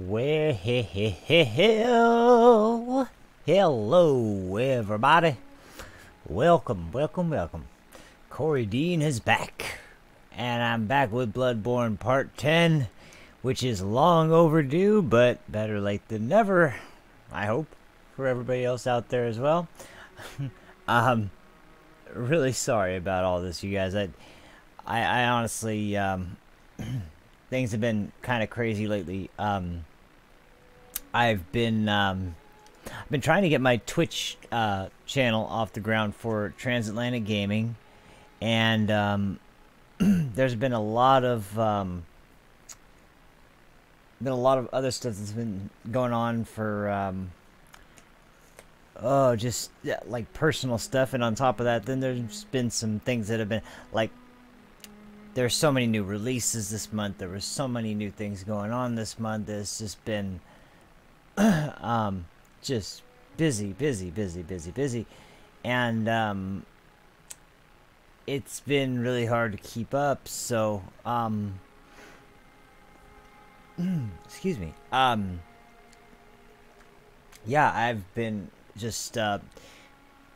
Well, hello everybody. Welcome. Cory Dean is back. And I'm back with Bloodborne Part 10, which is long overdue, but better late than never, I hope, for everybody else out there as well. Really sorry about all this, you guys. I honestly, things have been kind of crazy lately. I've been trying to get my Twitch channel off the ground for Transatlantic Gaming, and there's been a lot of other stuff that's been going on for just like personal stuff, and on top of that, then there's been some things that have been like, there's so many new releases this month. There were so many new things going on this month. It's just been just busy, and it's been really hard to keep up. So excuse me. Yeah, I've been just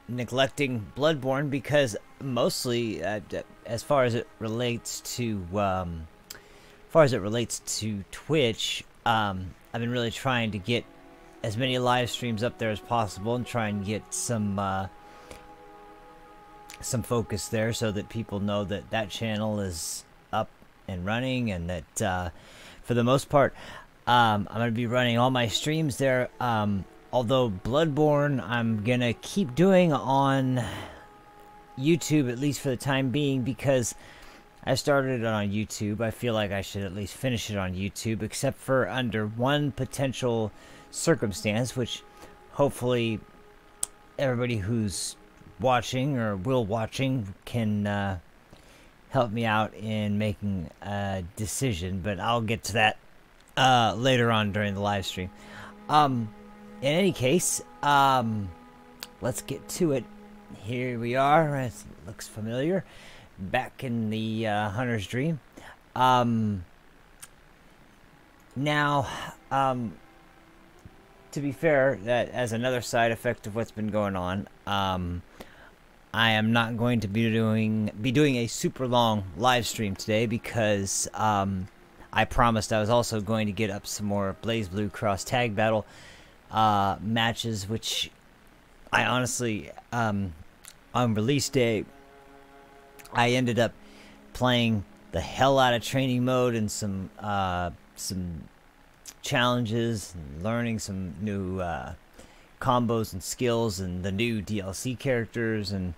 neglecting Bloodborne because mostly as far as it relates to Twitch, I've been really trying to get as many live streams up there as possible and try and get some focus there so that people know that that channel is up and running, and that for the most part I'm going to be running all my streams there. Although Bloodborne I'm going to keep doing on YouTube, at least for the time being, because I started it on YouTube. I feel like I should at least finish it on YouTube, except for under one potential circumstance, which hopefully everybody who's watching or watching can help me out in making a decision, but I'll get to that later on during the live stream. In any case, let's get to it. Here we are. It looks familiar. Back in the Hunter's Dream. Now, to be fair, that as another side effect of what's been going on, I am not going to be doing a super long live stream today because I promised I was also going to get up some more Blaze Blue Cross Tag Battle matches, which I honestly, on release day, I ended up playing the hell out of training mode and some challenges, and learning some new combos and skills and the new DLC characters and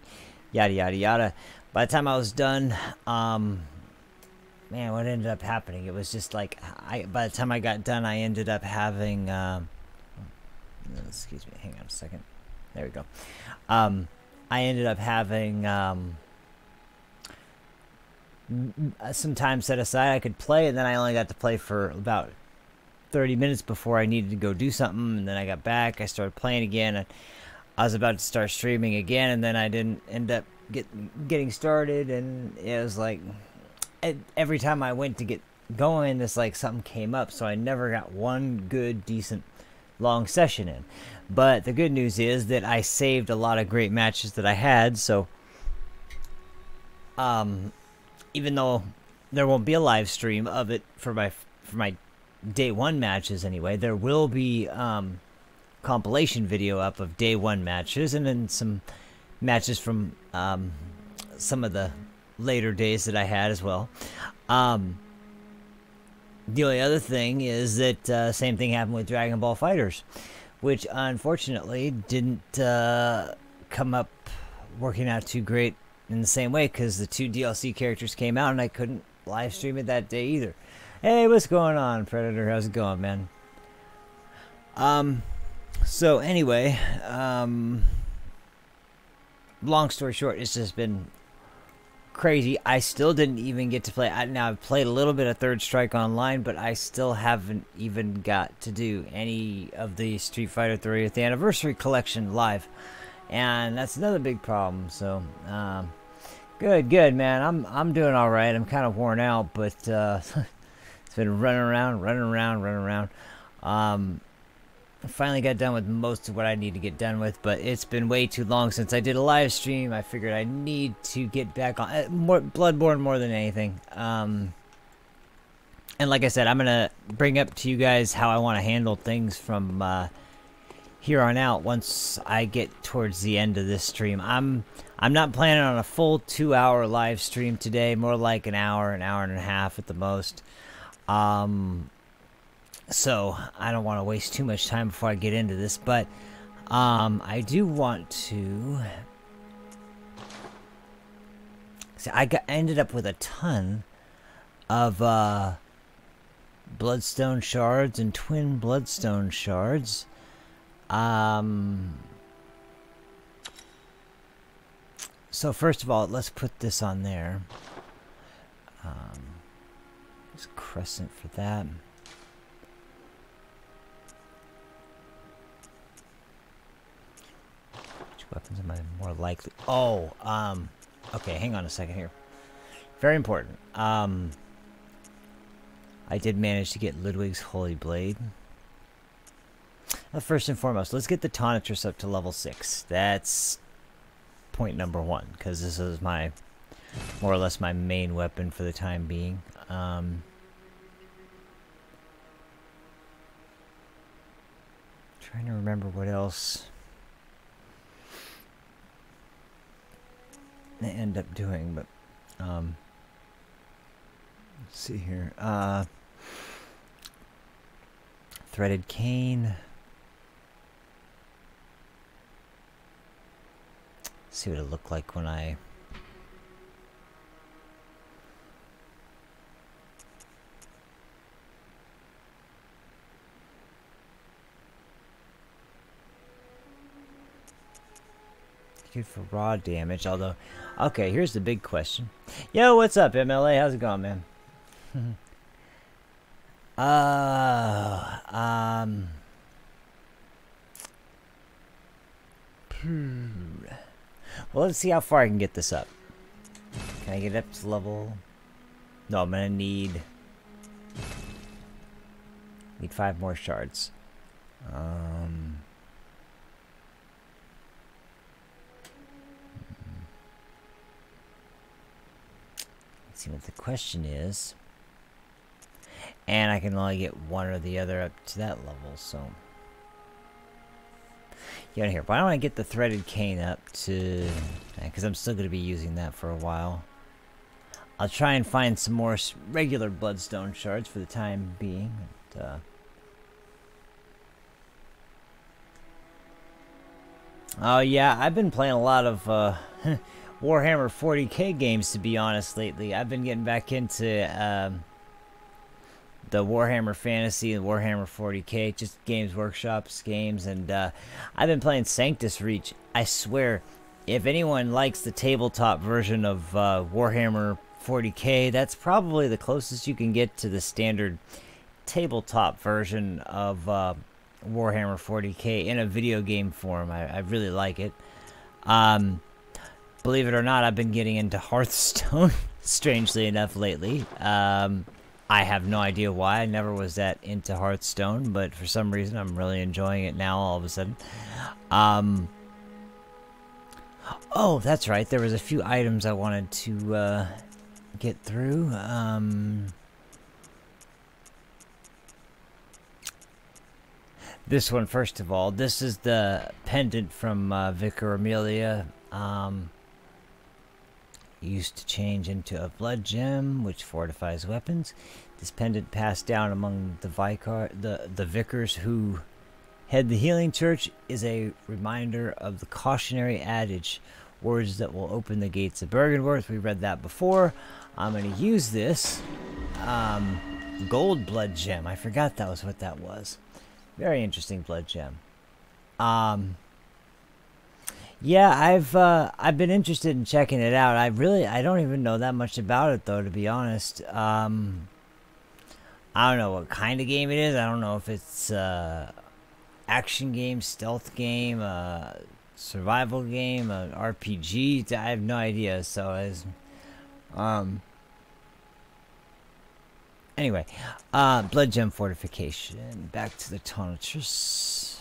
yada yada yada. By the time I was done, man, what ended up happening? It was just like by the time I got done, I ended up having excuse me, hang on a second. There we go. I ended up having some time set aside I could play, and then I only got to play for about 30 minutes before I needed to go do something, and then I got back, I started playing again, and I was about to start streaming again, and then I didn't end up getting started, and it was like every time I went to get going, it's like something came up, so I never got one good, decent, long session in. But the good news is that I saved a lot of great matches that I had, so even though there won't be a live stream of it for my day one matches anyway, there will be compilation video up of day one matches, and then some matches from some of the later days that I had as well. The only other thing is that same thing happened with Dragon Ball FighterZ, which unfortunately didn't come up working out too great in the same way, because the two DLC characters came out and I couldn't live stream it that day either. Hey, what's going on, Predator? How's it going, man? So anyway, long story short, it's just been crazy. I still didn't even get to play. Now I've played a little bit of Third Strike Online, but I still haven't even got to do any of the Street Fighter 30th Anniversary Collection live, and that's another big problem. So good man. I'm doing all right. I'm kind of worn out, but it's been running around. I finally got done with most of what I need to get done with, but it's been way too long since I did a live stream. I figured I need to get back on more Bloodborne more than anything. And like I said, I'm gonna bring up to you guys how I want to handle things from here on out once I get towards the end of this stream. I'm not planning on a full 2-hour live stream today, more like an hour and a half at the most. So I don't want to waste too much time before I get into this, but I do want to see. I ended up with a ton of bloodstone shards and twin bloodstone shards. So first of all, let's put this on there. Just crescent for that. Which weapons am I more likely? Oh, okay, hang on a second here. Very important. I did manage to get Ludwig's Holy Blade. Well, first and foremost, let's get the Tonitrus up to level 6. That's point number 1, because this is my, more or less my main weapon for the time being. Trying to remember what else I end up doing, but let's see here. Threaded cane. See what it looked like when I good for raw damage, although okay, here's the big question. Yo, what's up, MLA? How's it going, man? Well, let's see how far I can get this up. Can I get up to level? No, I'm gonna need 5 more shards. Let's see what the question is. And I can only get one or the other up to that level, so. Get out of here. Why don't I get the threaded cane up to... Because I'm still going to be using that for a while. I'll try and find some more regular bloodstone shards for the time being. But, oh yeah, I've been playing a lot of Warhammer 40k games, to be honest, lately. I've been getting back into the Warhammer Fantasy and Warhammer 40k, just Games Workshop's games, and I've been playing Sanctus Reach. I swear, if anyone likes the tabletop version of Warhammer 40k, that's probably the closest you can get to the standard tabletop version of Warhammer 40k in a video game form. I really like it. Believe it or not, I've been getting into Hearthstone, strangely enough, lately. I have no idea why. I never was that into Hearthstone, but for some reason I'm really enjoying it now all of a sudden. Oh, that's right. There was a few items I wanted to get through. This one, first of all. This is the pendant from Vicar Amelia. Used to change into a blood gem, which fortifies weapons. This pendant passed down among the vicars who head the healing church is a reminder of the cautionary adage, words that will open the gates of Bergenworth. We read that before. I'm going to use this gold blood gem. I forgot that was what that was. Very interesting blood gem. Yeah, I've been interested in checking it out. I don't even know that much about it, though, to be honest. I don't know what kind of game it is. I don't know if it's action game, stealth game, survival game, an RPG. I have no idea. So Anyway, blood gem fortification. Back to the Tonitrus.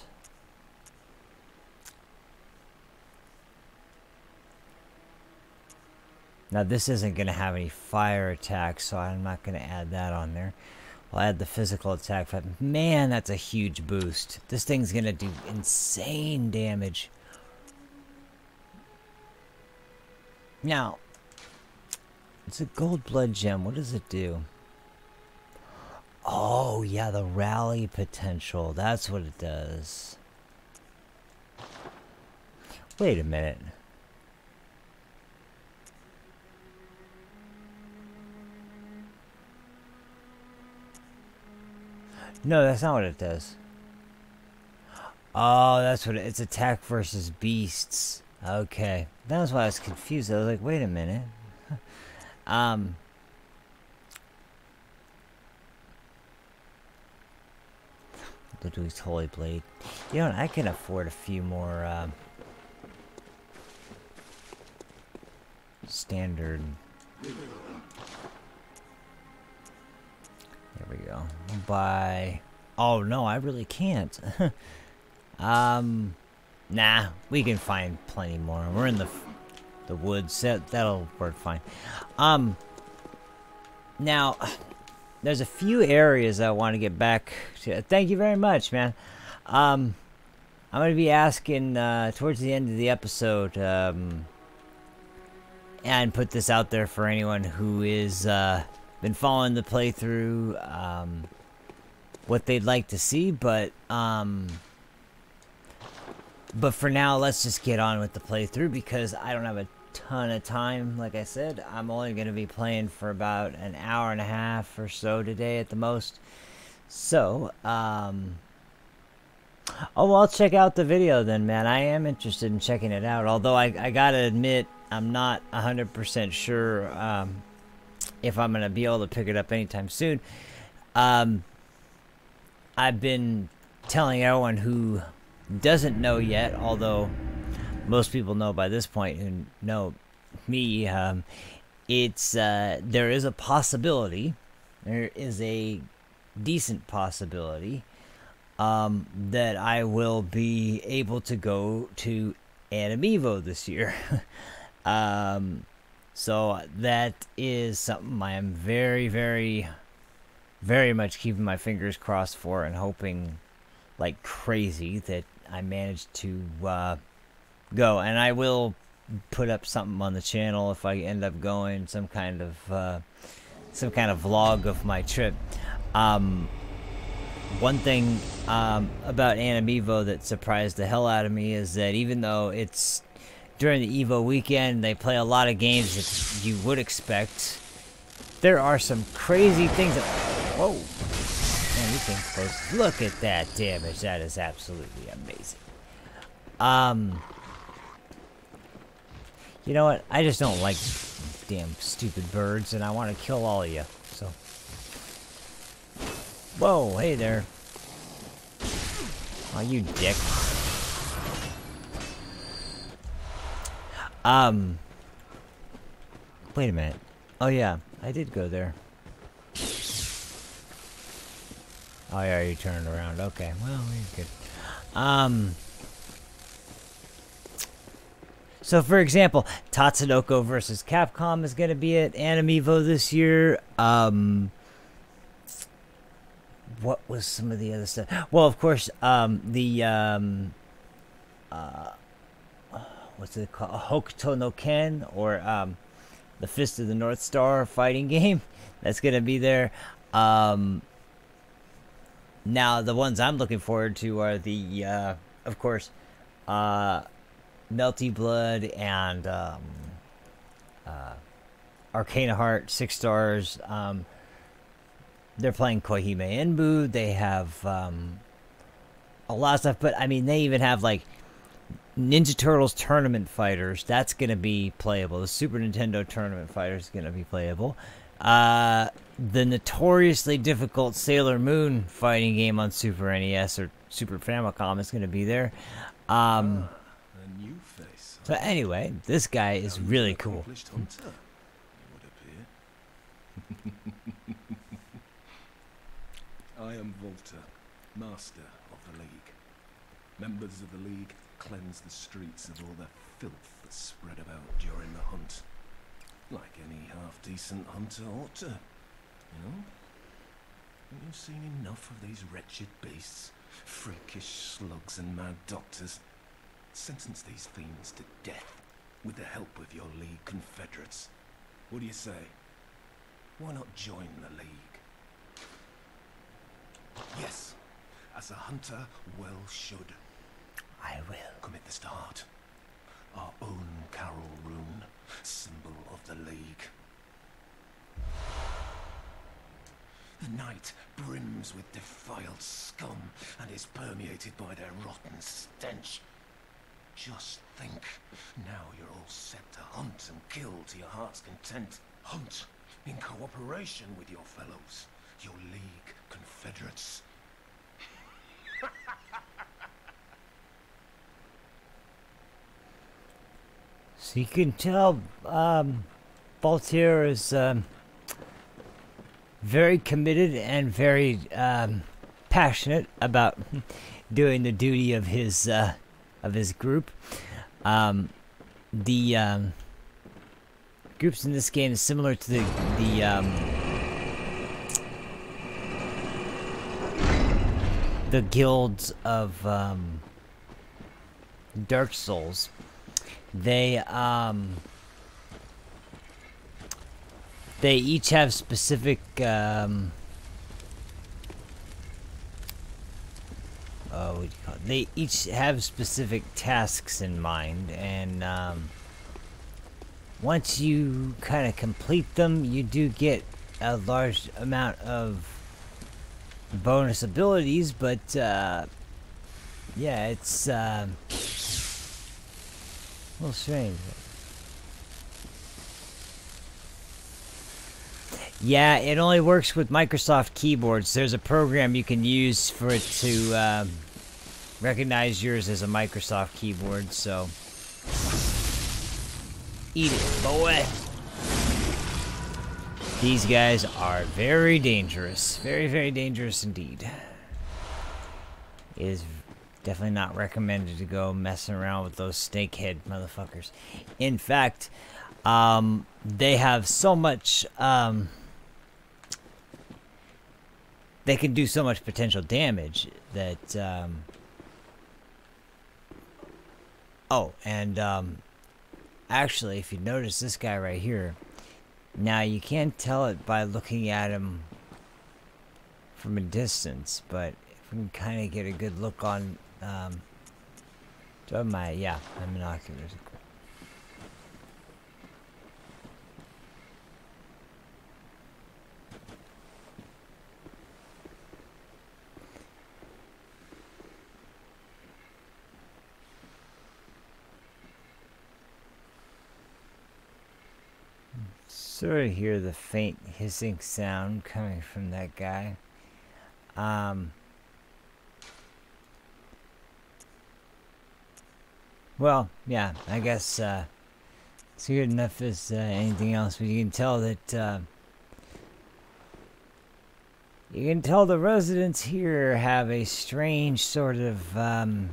Now this isn't going to have any fire attacks, so I'm not going to add that on there. I'll add the physical attack. But man, that's a huge boost. This thing's going to do insane damage. Now, it's a gold blood gem. What does it do? Oh, yeah, the rally potential. That's what it does. Wait a minute. No, that's not what it does. Oh, that's what it's attack versus beasts. Okay. That's why I was confused. I was like, wait a minute. Ludwig's Holy Blade. You know what? I can afford a few more standard. There we go. I'll buy. Oh no, I really can't. Nah, we can find plenty more. We're in the woods. That'll work fine. Now, there's a few areas I want to get back to. Thank you very much, man. I'm gonna be asking towards the end of the episode, and put this out there for anyone who is been following the playthrough, what they'd like to see, but for now, let's just get on with the playthrough because I don't have a ton of time. Like I said, I'm only going to be playing for about an hour and a half or so today at the most. So, oh, well, I'll check out the video then, man. I am interested in checking it out, although I gotta admit, I'm not 100% sure if I'm going to be able to pick it up anytime soon. I've been telling everyone who doesn't know yet, although most people know by this point who know me, it's there is a possibility, there is a decent possibility that I will be able to go to Anime this year. So that is something I am very, very, very much keeping my fingers crossed for and hoping like crazy that I managed to go. And I will put up something on the channel if I end up going, some kind of vlog of my trip. One thing about Anime that surprised the hell out of me is that even though it's during the Evo weekend, they play a lot of games that you would expect, there are some crazy things that... Whoa! Man, these things close. Look at that damage. That is absolutely amazing. You know what? I just don't like damn stupid birds, and I want to kill all of you, so... Whoa, hey there. Oh, you dick. Wait a minute. Oh yeah, I did go there. Oh yeah, you turned around. Okay, well, you're good. So for example, Tatsunoko versus Capcom is gonna be at Animevo this year. What was some of the other stuff? Well, of course, what's it called? Hokuto no Ken, or the Fist of the North Star fighting game. That's gonna be there. Now the ones I'm looking forward to are the, of course, Melty Blood and Arcana Heart 6 stars. They're playing Koihime Enbu. They have a lot of stuff, but I mean, they even have like Ninja Turtles Tournament Fighters. That's gonna be playable. The Super Nintendo Tournament Fighters is gonna be playable. The notoriously difficult Sailor Moon fighting game on Super NES or Super Famicom is gonna be there. A new face. So anyway, this guy is really cool. I am Volta, Master of the League. Members of the League cleanse the streets of all the filth that's spread about during the hunt. Like any half-decent hunter ought to, you know? Haven't you seen enough of these wretched beasts? Freakish slugs and mad doctors. Sentence these fiends to death with the help of your League confederates. What do you say? Why not join the League? Yes, as a hunter well should. I will. Commit this to heart. Our own Carol rune, symbol of the League. The night brims with defiled scum and is permeated by their rotten stench. Just think, now you're all set to hunt and kill to your heart's content. Hunt in cooperation with your fellows, your League confederates. So you can tell Voltaire is very committed and very passionate about doing the duty of his group. The groups in this game is similar to the guilds of Dark Souls. They each have specific what do you call it? They each have specific tasks in mind, and once you kind of complete them, you do get a large amount of bonus abilities, but yeah, it's a little strange. Yeah, it only works with Microsoft keyboards. There's a program you can use for it to recognize yours as a Microsoft keyboard, so eat it, boy. These guys are very dangerous. Very, very dangerous indeed. It is definitely not recommended to go messing around with those snakehead motherfuckers. In fact, they have so much, they can do so much potential damage that, oh, and, actually, if you notice this guy right here, now you can't tell it by looking at him from a distance, but if we can kind of get a good look on, my binoculars. Sort of hear the faint hissing sound coming from that guy. Well, yeah, I guess it's good enough as anything else, but you can tell that you can tell the residents here have a strange sort of a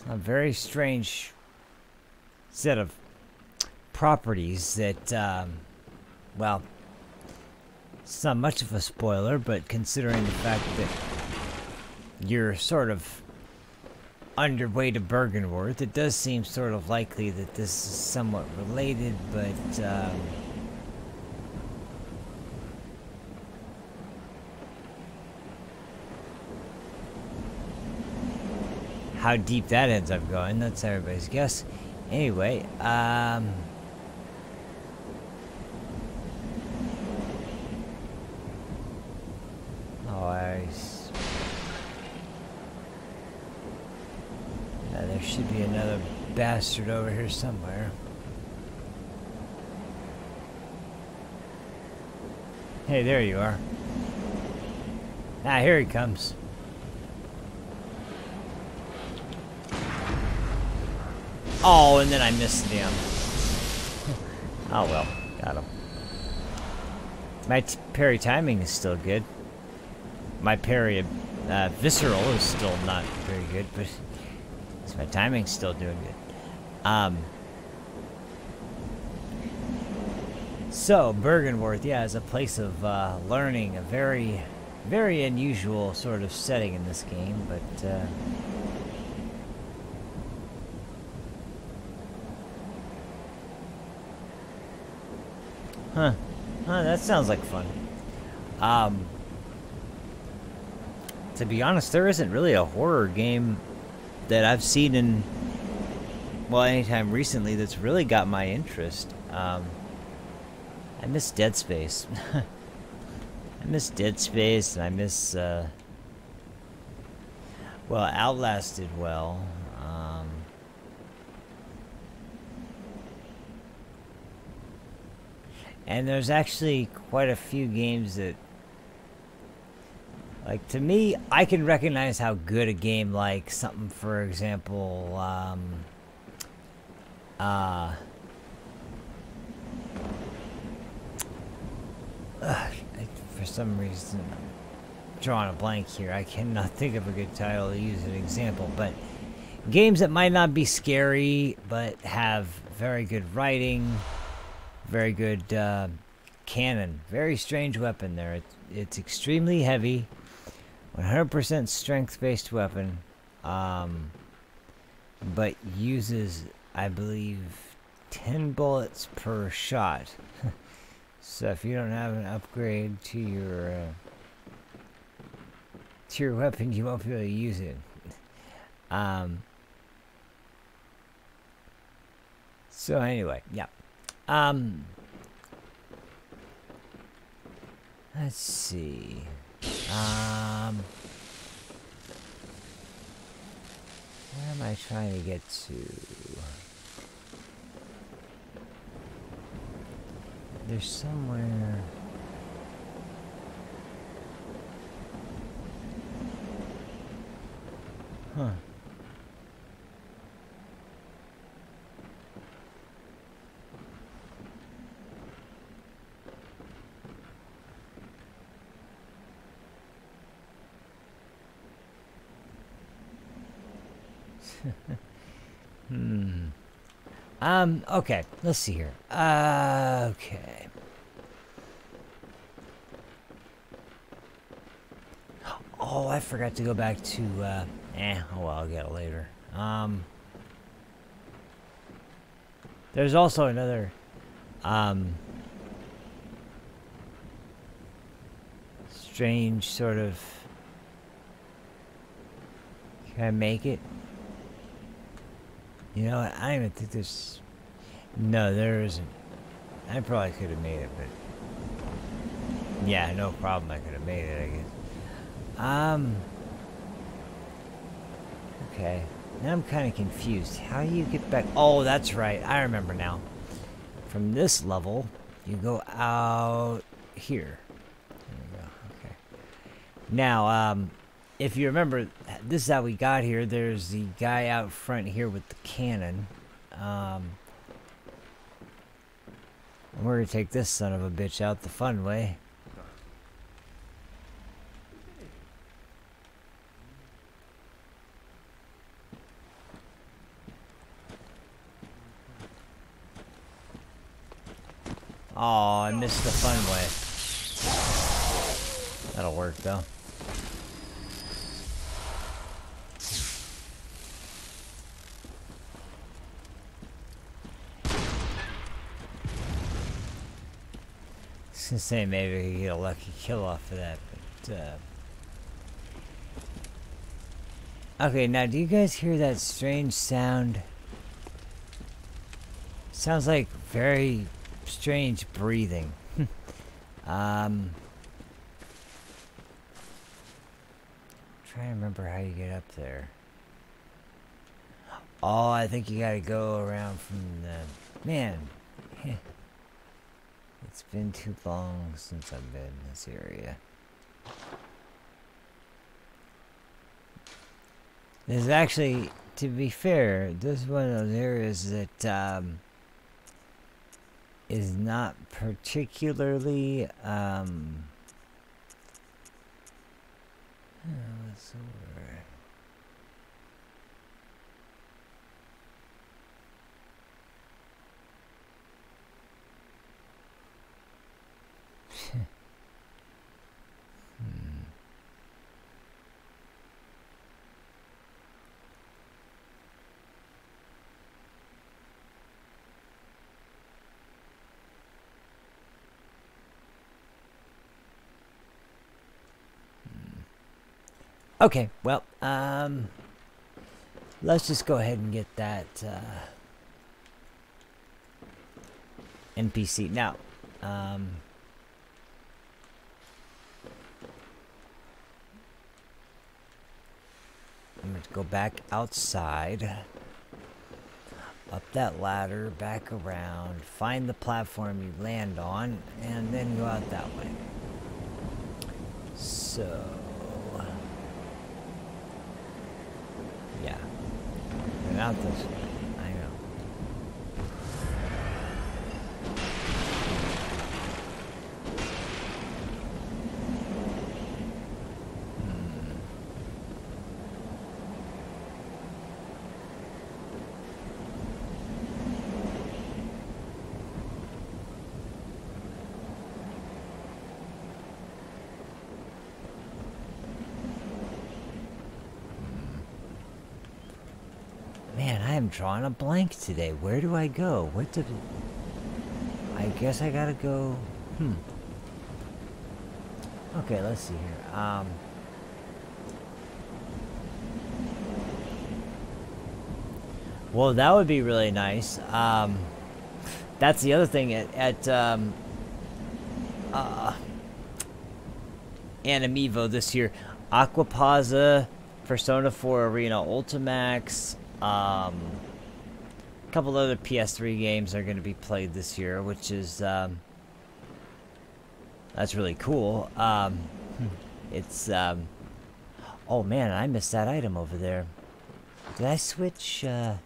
very strange set of properties that well, it's not much of a spoiler, but considering the fact that you're sort of underway to Bergenworth, it does seem sort of likely that this is somewhat related, but how deep that ends up going, that's everybody's guess. Anyway, there should be another bastard over here somewhere. Hey, there you are. Ah, here he comes. Oh, and then I missed him. Oh well, got him. My parry timing is still good. My parry visceral is still not very good, but my timing's still doing good. So, Bergenworth, yeah, is a place of learning, a very, very unusual sort of setting in this game, but... Huh, that sounds like fun. To be honest, there isn't really a horror game that I've seen in, well, anytime recently that's really got my interest. I miss Dead Space. I miss Dead Space, and I miss, well, Outlast did well. And there's actually quite a few games that, like, to me, I can recognize how good a game, like something, for example, for some reason, I'm drawing a blank here. I cannot think of a good title to use as an example, but games that might not be scary, but have very good writing, very good cannon, very strange weapon there. It's extremely heavy, 100% strength-based weapon, but uses, I believe, 10 bullets per shot. So if you don't have an upgrade to your weapon, you won't be able to use it. So anyway, yeah. Let's see. Where am I trying to get to? There's somewhere... Huh. Okay, let's see here. Okay. Oh, I forgot to go back to, oh well, I'll get it later. There's also another, strange sort of, can I make it? You know what, I don't even think there's... No, there isn't. I probably could have made it, but... Yeah, no problem, I could have made it, I guess. Okay. Now I'm kind of confused. How do you get back... Oh, that's right, I remember now. From this level, you go out here. There we go, okay. Now, if you remember, this is how we got here. There's the guy out front here with the cannon. We're gonna take this son of a bitch out the fun way. Oh, I missed the fun way. That'll work though. I was gonna say maybe we could get a lucky kill off of that, but okay, now do you guys hear that strange sound? Sounds like very strange breathing. Trying to remember how you get up there. Oh, I think you gotta go around from the... Man. It's been too long since I've been in this area. This is actually, to be fair, this is one of those areas that, is not particularly what's the word? Okay, well, let's just go ahead and get that NPC. Now, I'm going to go back outside, up that ladder, back around, find the platform you land on, and then go out that way. So, yeah, and out this way. I know. Man, I am drawing a blank today. Where do I go? What did... I guess I gotta go... Okay, let's see here. Well, that would be really nice. That's the other thing at Animivo this year. Aquapaza, Persona 4 Arena Ultimax, a couple other PS3 games are going to be played this year, which is that's really cool. It's oh man, I missed that item over there. Did I switch? No.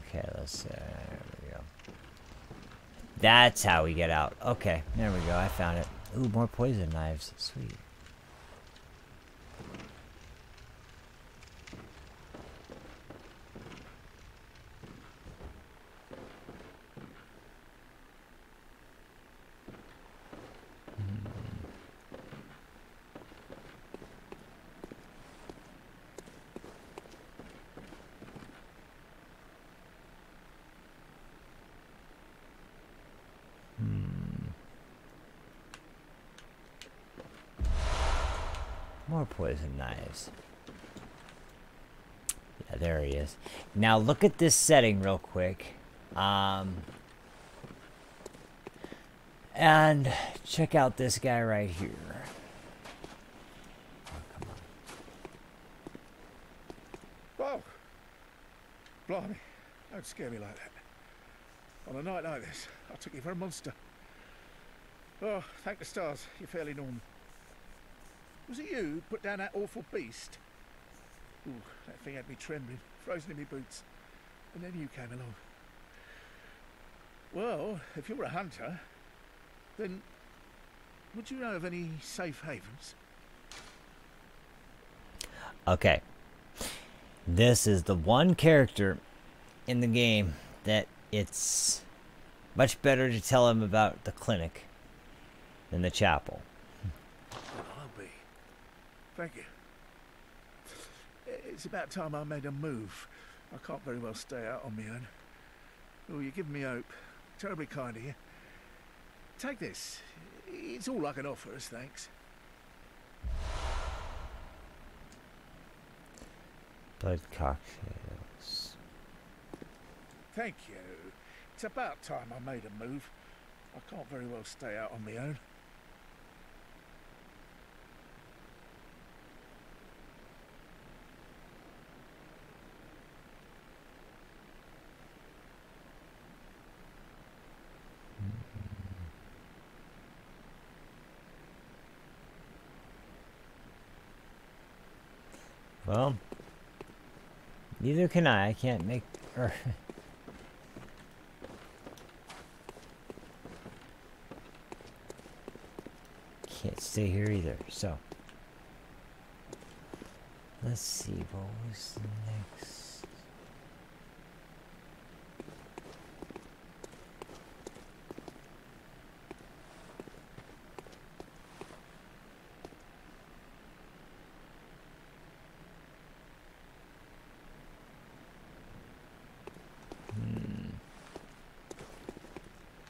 Okay, let's see. There we go. That's how we get out. Okay, there we go. I found it. Ooh, more poison knives. Sweet. More poison knives. Yeah, there he is. Now look at this setting real quick. And check out this guy right here. Oh, come on. Whoa! Blimey, don't scare me like that. On a night like this, I took you for a monster. Oh, thank the stars, you're fairly normal. Was it you who put down that awful beast? Ooh, that thing had me trembling, frozen in my boots. And then you came along. Well, if you're a hunter, then would you know of any safe havens? Okay. This is the one character in the game that it's much better to tell him about the clinic than the chapel. I'll be. Thank you. It's about time I made a move. I can't very well stay out on my own. Oh, you're giving me hope. Terribly kind of you. Take this. It's all I can offer as thanks. Blood cocktails. Thank you. It's about time I made a move. I can't very well stay out on my own. Well, Neither can I. I can't make... Or can't stay here either, so... Let's see, what was next?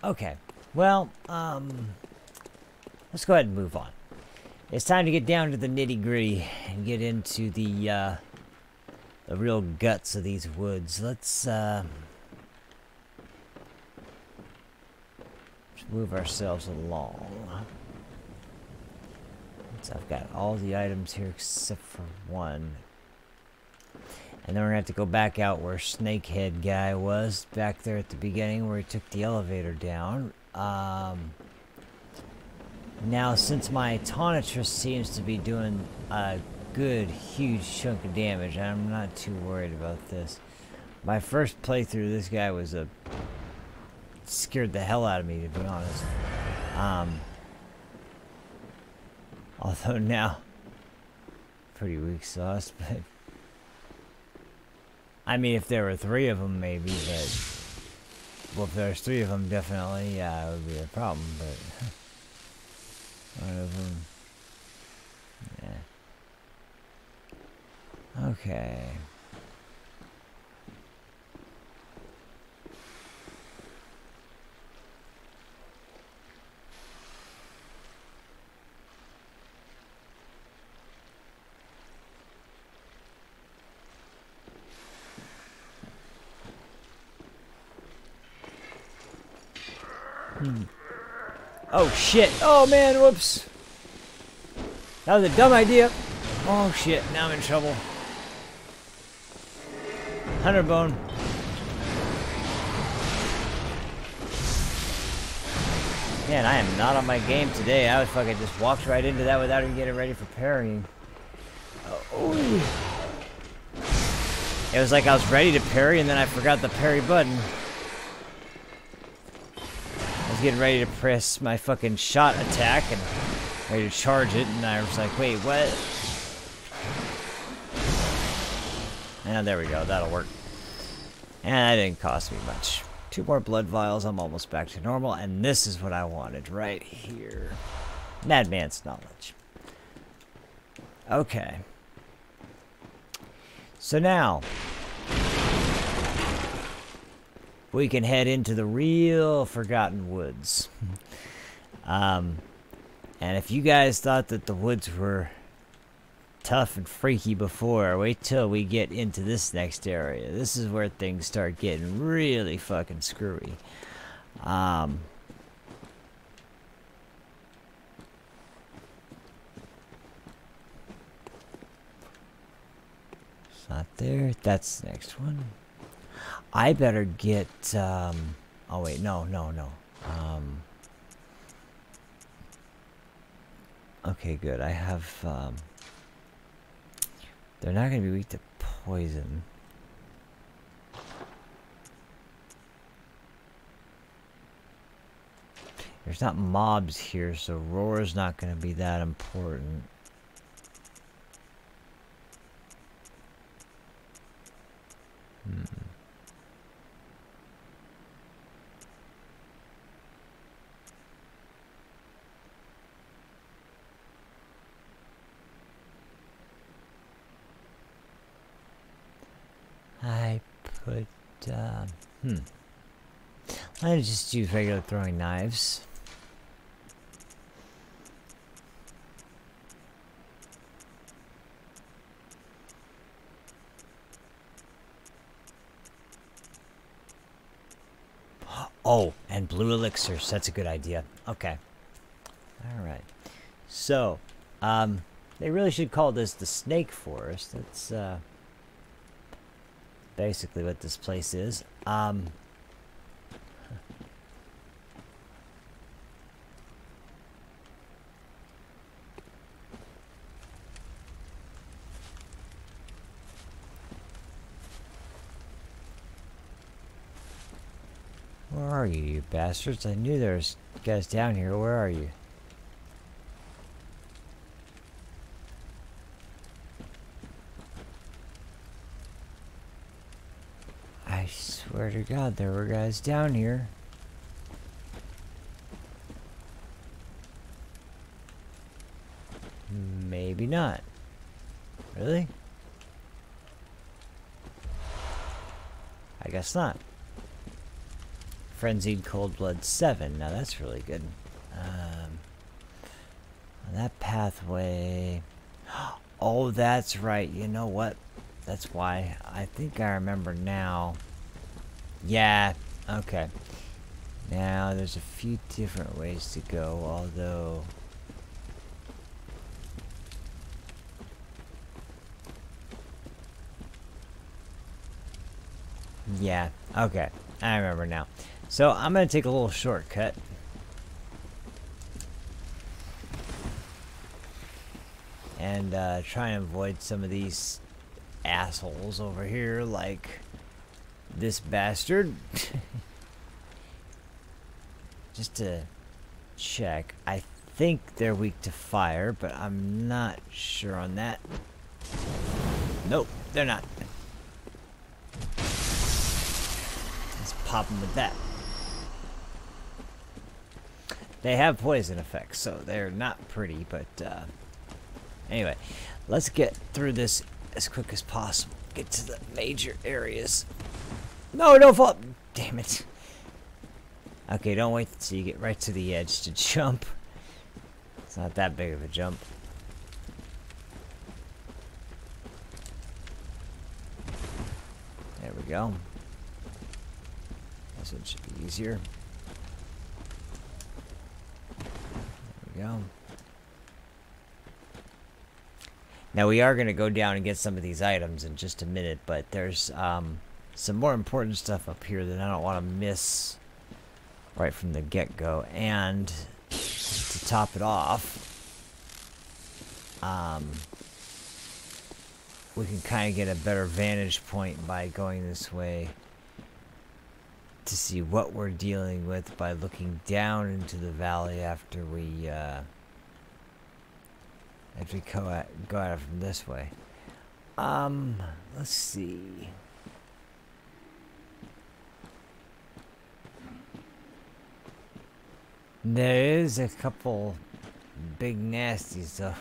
Okay, well, let's go ahead and move on. It's time to get down to the nitty-gritty and get into the real guts of these woods. Let's move ourselves along. So I've got all the items here except for one. And then we're gonna have to go back out where Snakehead guy was, back there at the beginning where he took the elevator down. Now, since my Tonitrus seems to be doing a good, huge chunk of damage, I'm not too worried about this. My first playthrough, this guy was scared the hell out of me, to be honest. Although now, pretty weak sauce, but... I mean, if there were 3 of them, maybe, but... Well, if there's 3 of them, definitely, yeah, it would be a problem, but... One of them... Yeah. Okay. Oh shit. Oh man, whoops. That was a dumb idea. Oh shit, now I'm in trouble. Hunter bone. Man, I am not on my game today. I was fucking just walked right into that without even getting ready for parrying. Oh. It was like I was ready to parry and then I forgot the parry button. I was getting ready to press my fucking shot attack and ready to charge it, and I was like, wait, what? And there we go, that'll work. And that didn't cost me much. 2 more blood vials, I'm almost back to normal, and this is what I wanted right here. Madman's knowledge. Okay. So now, we can head into the real Forgotten Woods. And if you guys thought that the woods were tough and freaky before, wait till we get into this next area. This is where things start getting really fucking screwy. It's not there. That's the next one. I better get, oh wait, no. Okay, good. I have, they're not going to be weak to poison. There's not mobs here, so roar's not going to be that important. I put, I just use regular throwing knives. Oh, and blue elixirs. That's a good idea. Okay. Alright. So, they really should call this the Snake Forest. That's, basically what this place is. are you, you bastards? I knew there's guys down here. Where are you? I swear to God, there were guys down here. Maybe not. Really? I guess not. Frenzied Cold Blood 7. Now that's really good. On that pathway. Oh, that's right. You know what? That's why. I think I remember now. Yeah. Okay. Now, there's a few different ways to go, although... Yeah, okay. I remember now. So, I'm going to take a little shortcut. And try and avoid some of these assholes over here, like this bastard. Just to check. I think they're weak to fire, but I'm not sure on that. Nope, they're not. Let's pop them with that. They have poison effects, so they're not pretty, but anyway, let's get through this as quick as possible. Get to the major areas. No, don't fall. Damn it. Okay, don't wait until you get right to the edge to jump. It's not that big of a jump. There we go. This one should be easier. There we go. Now we are going to go down and get some of these items in just a minute, but there's some more important stuff up here that I don't want to miss right from the get-go. And to top it off, we can kind of get a better vantage point by going this way to see what we're dealing with by looking down into the valley after we go at it from this way. Let's see. There is a couple big nasties, though.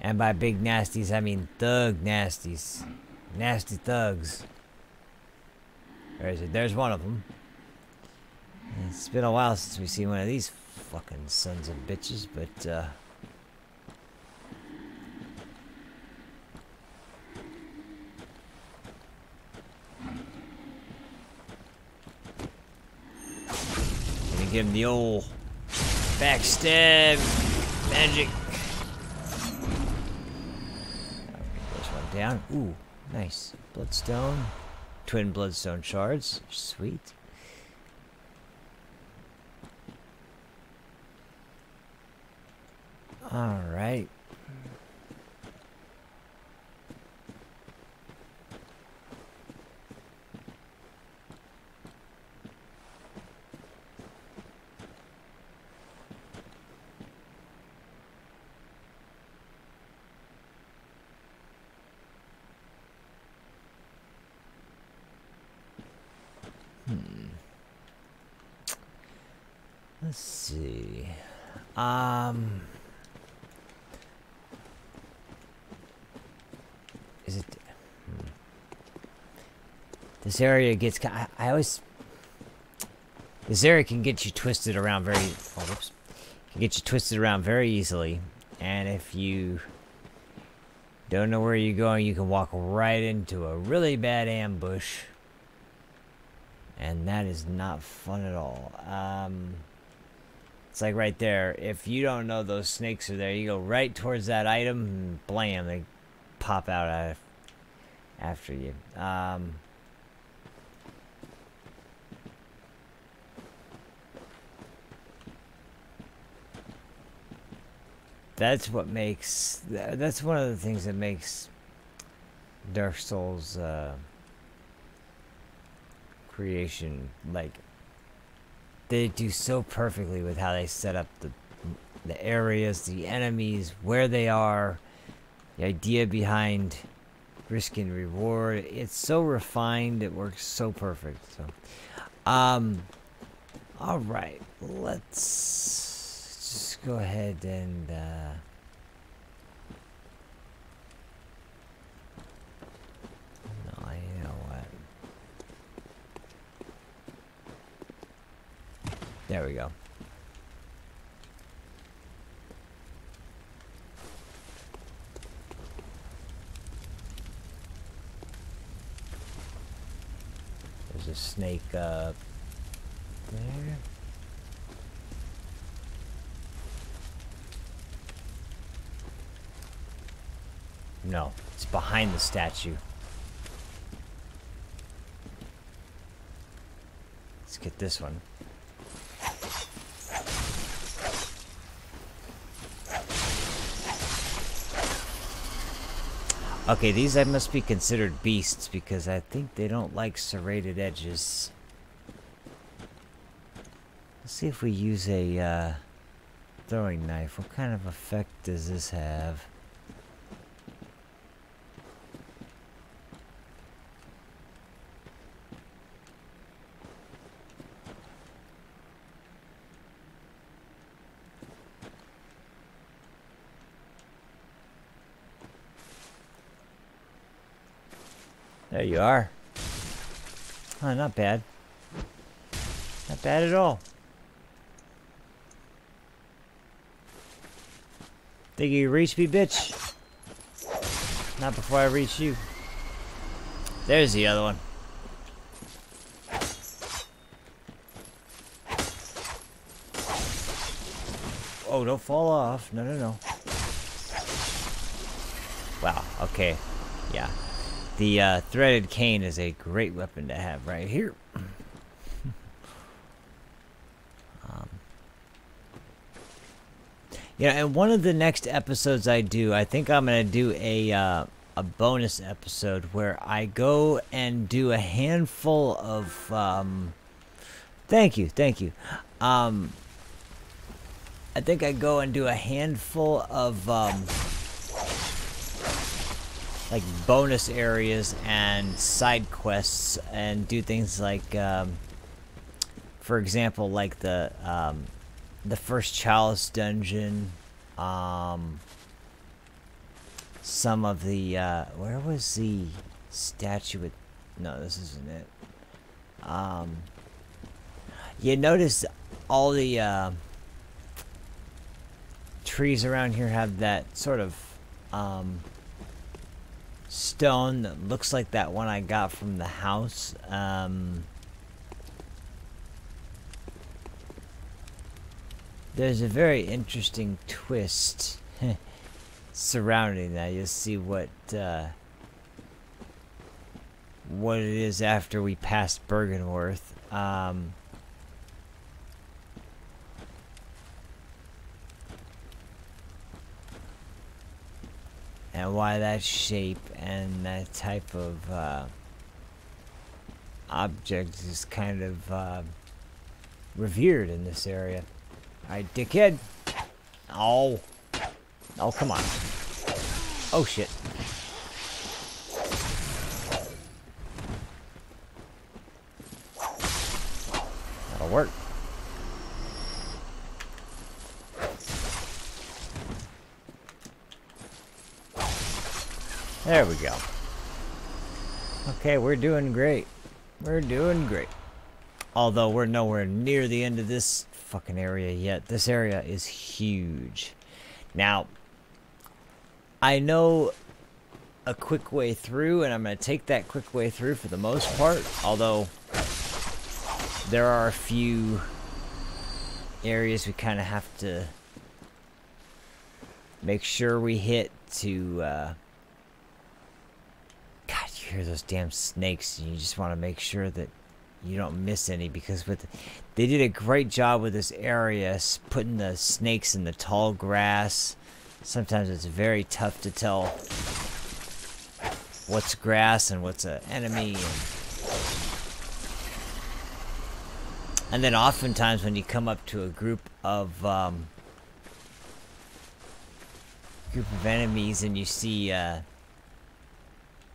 And by big nasties, I mean thug nasties. Nasty thugs. Where is it? There's one of them. It's been a while since we've seen one of these fucking sons of bitches, but gonna give him the old backstab magic. There's one down. Ooh, nice. Bloodstone. Twin bloodstone shards. Sweet. All right. Let's see. Is it? This area gets. I always. This area can get you twisted around very. Oh, whoops. Can get you twisted around very easily, and if you don't know where you're going, you can walk right into a really bad ambush, and that is not fun at all. It's like right there. If you don't know those snakes are there, you go right towards that item, and blam, they pop out after you. That's what makes. That's one of the things that makes Dark Souls creation, like, they do so perfectly with how they set up the areas, the enemies, where they are, the idea behind risk and reward. It's so refined, it works so perfect. So all right, let's just go ahead and no, you know what, there we go. There's a snake up there. No, it's behind the statue. Let's get this one. Okay, these must be considered beasts because I think they don't like serrated edges. Let's see if we use a throwing knife. What kind of effect does this have? There you are. Oh, not bad. Not bad at all. Think you reach me, bitch? Not before I reach you. There's the other one. Oh, don't fall off. No, no, no. Wow, okay. Yeah. The threaded cane is a great weapon to have right here. Yeah, and one of the next episodes I think I'm gonna do a bonus episode where I go and do a handful of thank you. I think I go and do a handful of like bonus areas and side quests and do things like for example, like the first Chalice dungeon, some of the where was the statue with, no, this isn't it. You notice all the trees around here have that sort of stone that looks like that one I got from the house. There's a very interesting twist surrounding that. You'll see what it is after we pass Bergenworth. And why that shape and that type of object is kind of revered in this area. Alright, dickhead. Oh. Oh, come on. Oh, shit. That'll work. There we go. Okay, we're doing great. We're doing great. Although we're nowhere near the end of this fucking area yet. This area is huge. Now, I know a quick way through, and I'm going to take that quick way through for the most part. Although, there are a few areas we kind of have to make sure we hit to, God, you hear those damn snakes, and you just want to make sure that you don't miss any, because they did a great job with this area, putting the snakes in the tall grass. Sometimes it's very tough to tell what's grass and what's an enemy. And And then oftentimes when you come up to a group of enemies and you see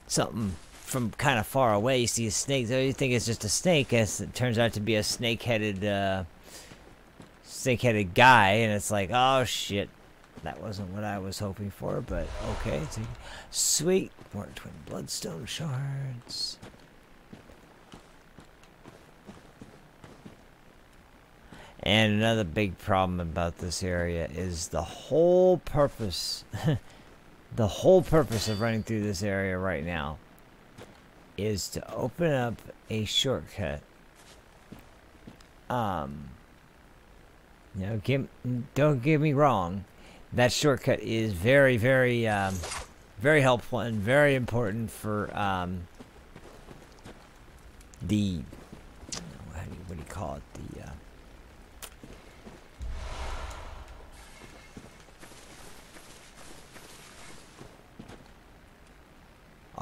something from kind of far away, you see a snake, so you think it's just a snake, as it turns out to be a snake-headed guy, and it's like, oh shit, that wasn't what I was hoping for, but okay. Sweet, more twin bloodstone shards. And another big problem about this area is the whole purpose the whole purpose of running through this area right now is to open up a shortcut. You know, don't get me wrong, that shortcut is very, very, very helpful and very important for the, what do you call it, the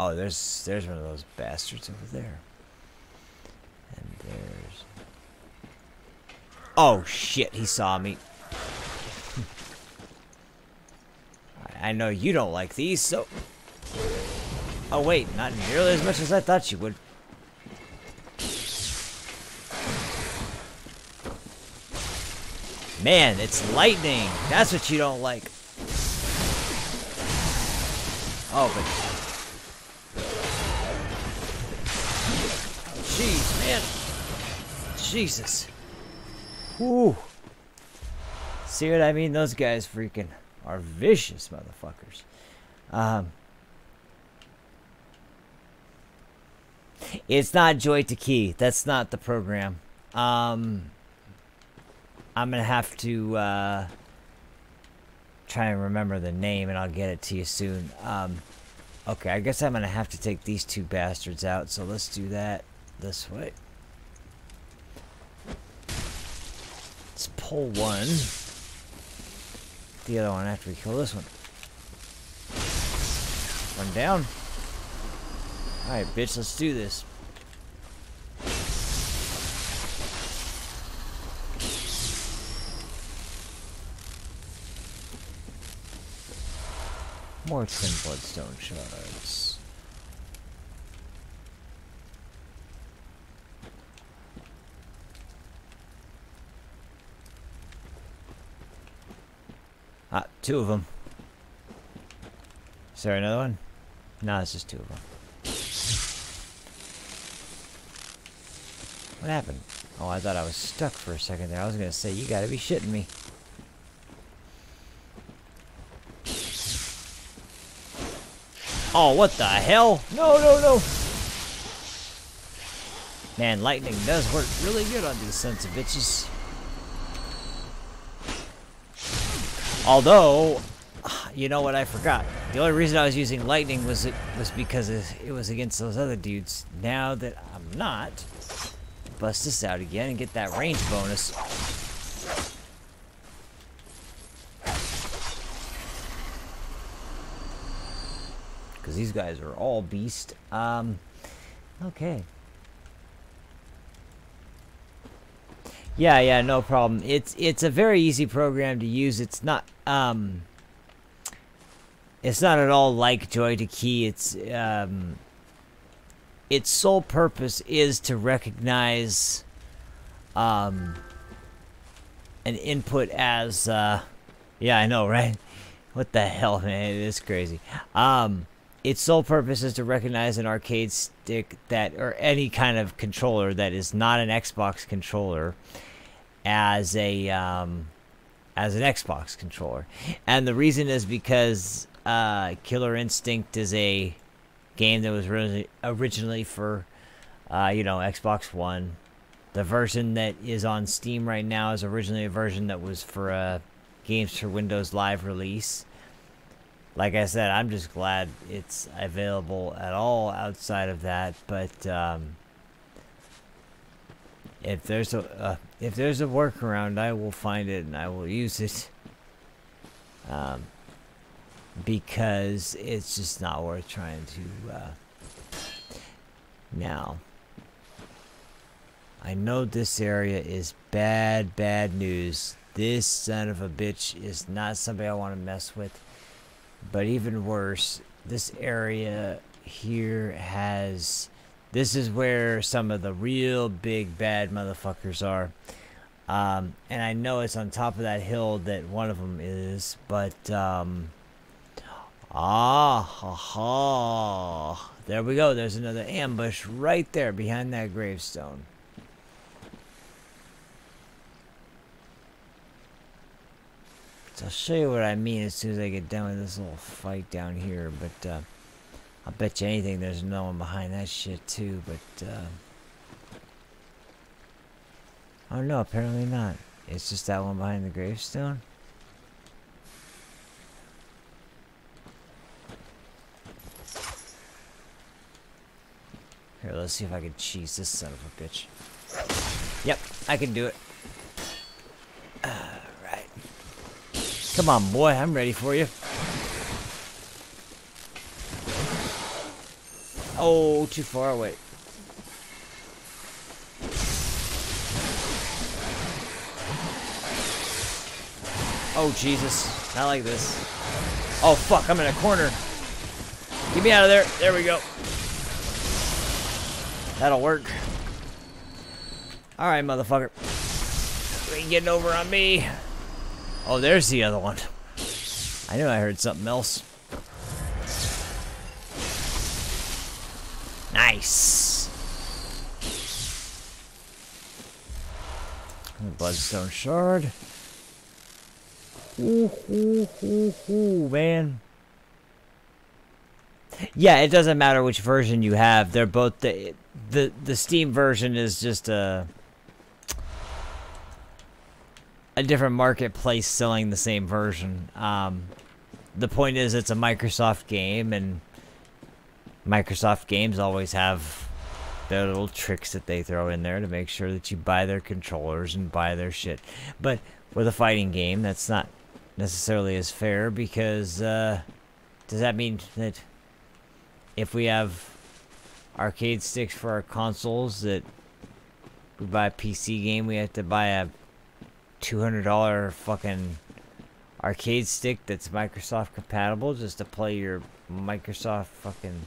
oh, there's one of those bastards over there. And there's... oh, shit, he saw me. I know you don't like these, so... oh, wait, not nearly as much as I thought you would. Man, it's lightning. That's what you don't like. Oh, but... jeez, man. Jesus. Whew. See what I mean? Those guys freaking are vicious motherfuckers. It's not Joy to Key. That's not the program. I'm gonna have to try and remember the name, and I'll get it to you soon. Okay, I guess I'm gonna have to take these two bastards out, so let's do that this way. Let's pull one. The other one after we kill this one. One down. Alright, bitch, let's do this. More twin bloodstone shards. Ah, two of them. Is there another one? No, it's just two of them. What happened? Oh, I thought I was stuck for a second there. I was gonna say, you gotta be shitting me. Oh, what the hell? No, no, no! Man, lightning does work really good on these sons of bitches. Although, you know what, I forgot. The only reason I was using lightning was because it was against those other dudes. Now that I'm not, bust this out again and get that range bonus. Because these guys are all beast. Okay. Yeah, no problem. It's a very easy program to use. It's not at all like Joy to Key. Its sole purpose is to recognize an input as yeah, I know, right? What the hell, man? It is crazy. Its sole purpose is to recognize an arcade stick or any kind of controller that is not an Xbox controller as an Xbox controller. And the reason is because Killer Instinct is a game that was originally for Xbox One. The version that is on Steam right now is originally a version that was for Games for Windows Live release. Like I said, I'm just glad it's available at all outside of that. But if there's a workaround, I will find it and I will use it. Because it's just not worth trying to now. I know this area is bad, bad news. This son of a bitch is not somebody I want to mess with. But even worse, this area here has... This is where some of the real big bad motherfuckers are. And I know it's on top of that hill that one of them is, but... Ah, ha, ha. There we go. There's another ambush right there behind that gravestone. So I'll show you what I mean as soon as I get done with this little fight down here. But I'll bet you anything there's no one behind that shit too. But oh no, apparently not. It's just that one behind the gravestone. Here, let's see if I can cheese this son of a bitch. Yep, I can do it. Alright. Come on, boy, I'm ready for you. Oh, too far away. Oh, Jesus. Not like this. Oh, fuck, I'm in a corner. Get me out of there. There we go. That'll work. Alright, motherfucker. You ain't getting over on me. Oh, there's the other one. I knew I heard something else. Nice. Bloodstone shard. Ooh, ooh, ooh, ooh, man. Yeah, it doesn't matter which version you have. They're both the Steam version is just a different marketplace selling the same version. The point is, it's a Microsoft game, and Microsoft games always have their little tricks that they throw in there to make sure that you buy their controllers and buy their shit. But with a fighting game, that's not necessarily as fair, because does that mean that if we have arcade sticks for our consoles, that we buy a PC game, we have to buy a $200 fucking arcade stick that's Microsoft compatible just to play your Microsoft fucking...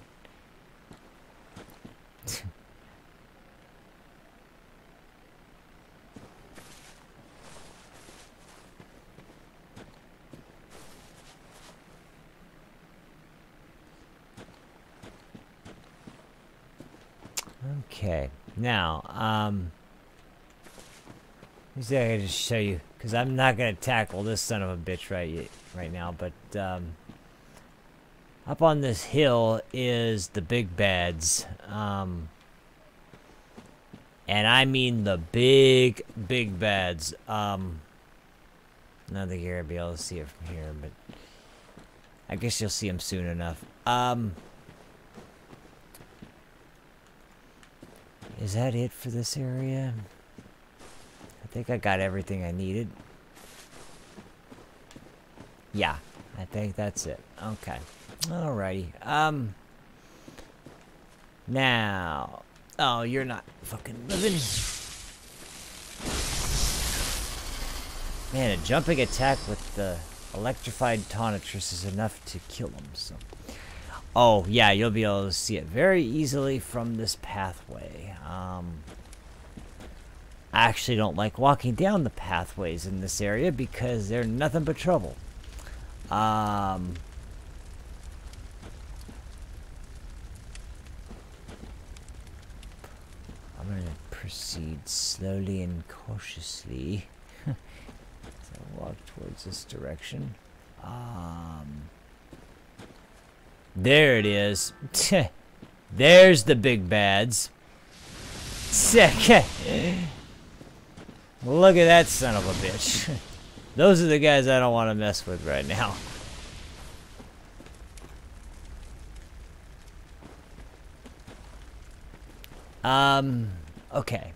Okay, now, let me see if I can just show you, because I'm not going to tackle this son of a bitch right now, but, up on this hill is the big bads, and I mean the big, big bads. I don't think you're going to be able to see it from here, but I guess you'll see them soon enough. Is that it for this area? I think I got everything I needed. Yeah, I think that's it. Okay. Alrighty. Now. Oh, you're not fucking living. Man, a jumping attack with the electrified tonitrus is enough to kill him, so. Oh, yeah, you'll be able to see it very easily from this pathway. I actually don't like walking down the pathways in this area because they're nothing but trouble. I'm going to proceed slowly and cautiously as I walk towards this direction. There it is. There's the big bads. Look at that son of a bitch. Those are the guys I don't want to mess with right now. Okay.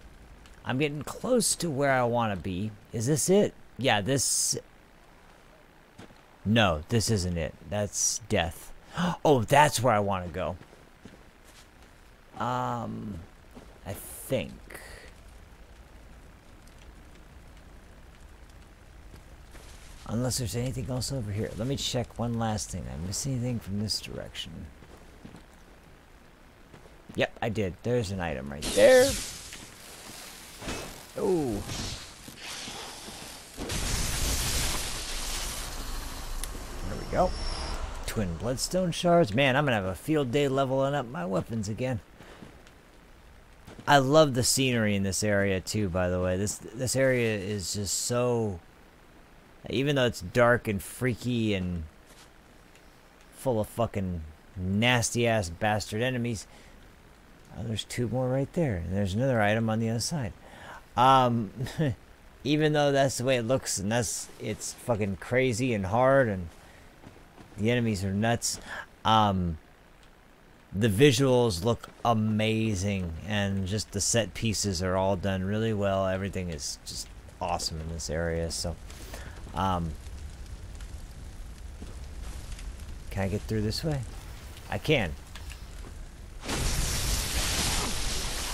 I'm getting close to where I want to be. Is this it? Yeah, this... No, this isn't it. That's death. Oh, that's where I want to go. I think. Unless there's anything else over here. Let me check one last thing. Did I miss anything from this direction? Yep, I did. There's an item right there. Oh. There we go. Twin bloodstone shards. Man, I'm gonna have a field day leveling up my weapons again. I love the scenery in this area too, by the way. This area is just so, even though it's dark and freaky and full of fucking nasty ass bastard enemies. Oh, there's two more right there, and there's another item on the other side. Even though that's the way it looks, and it's fucking crazy and hard, and the enemies are nuts. The visuals look amazing, and just the set pieces are all done really well. Everything is just awesome in this area. So, can I get through this way? I can.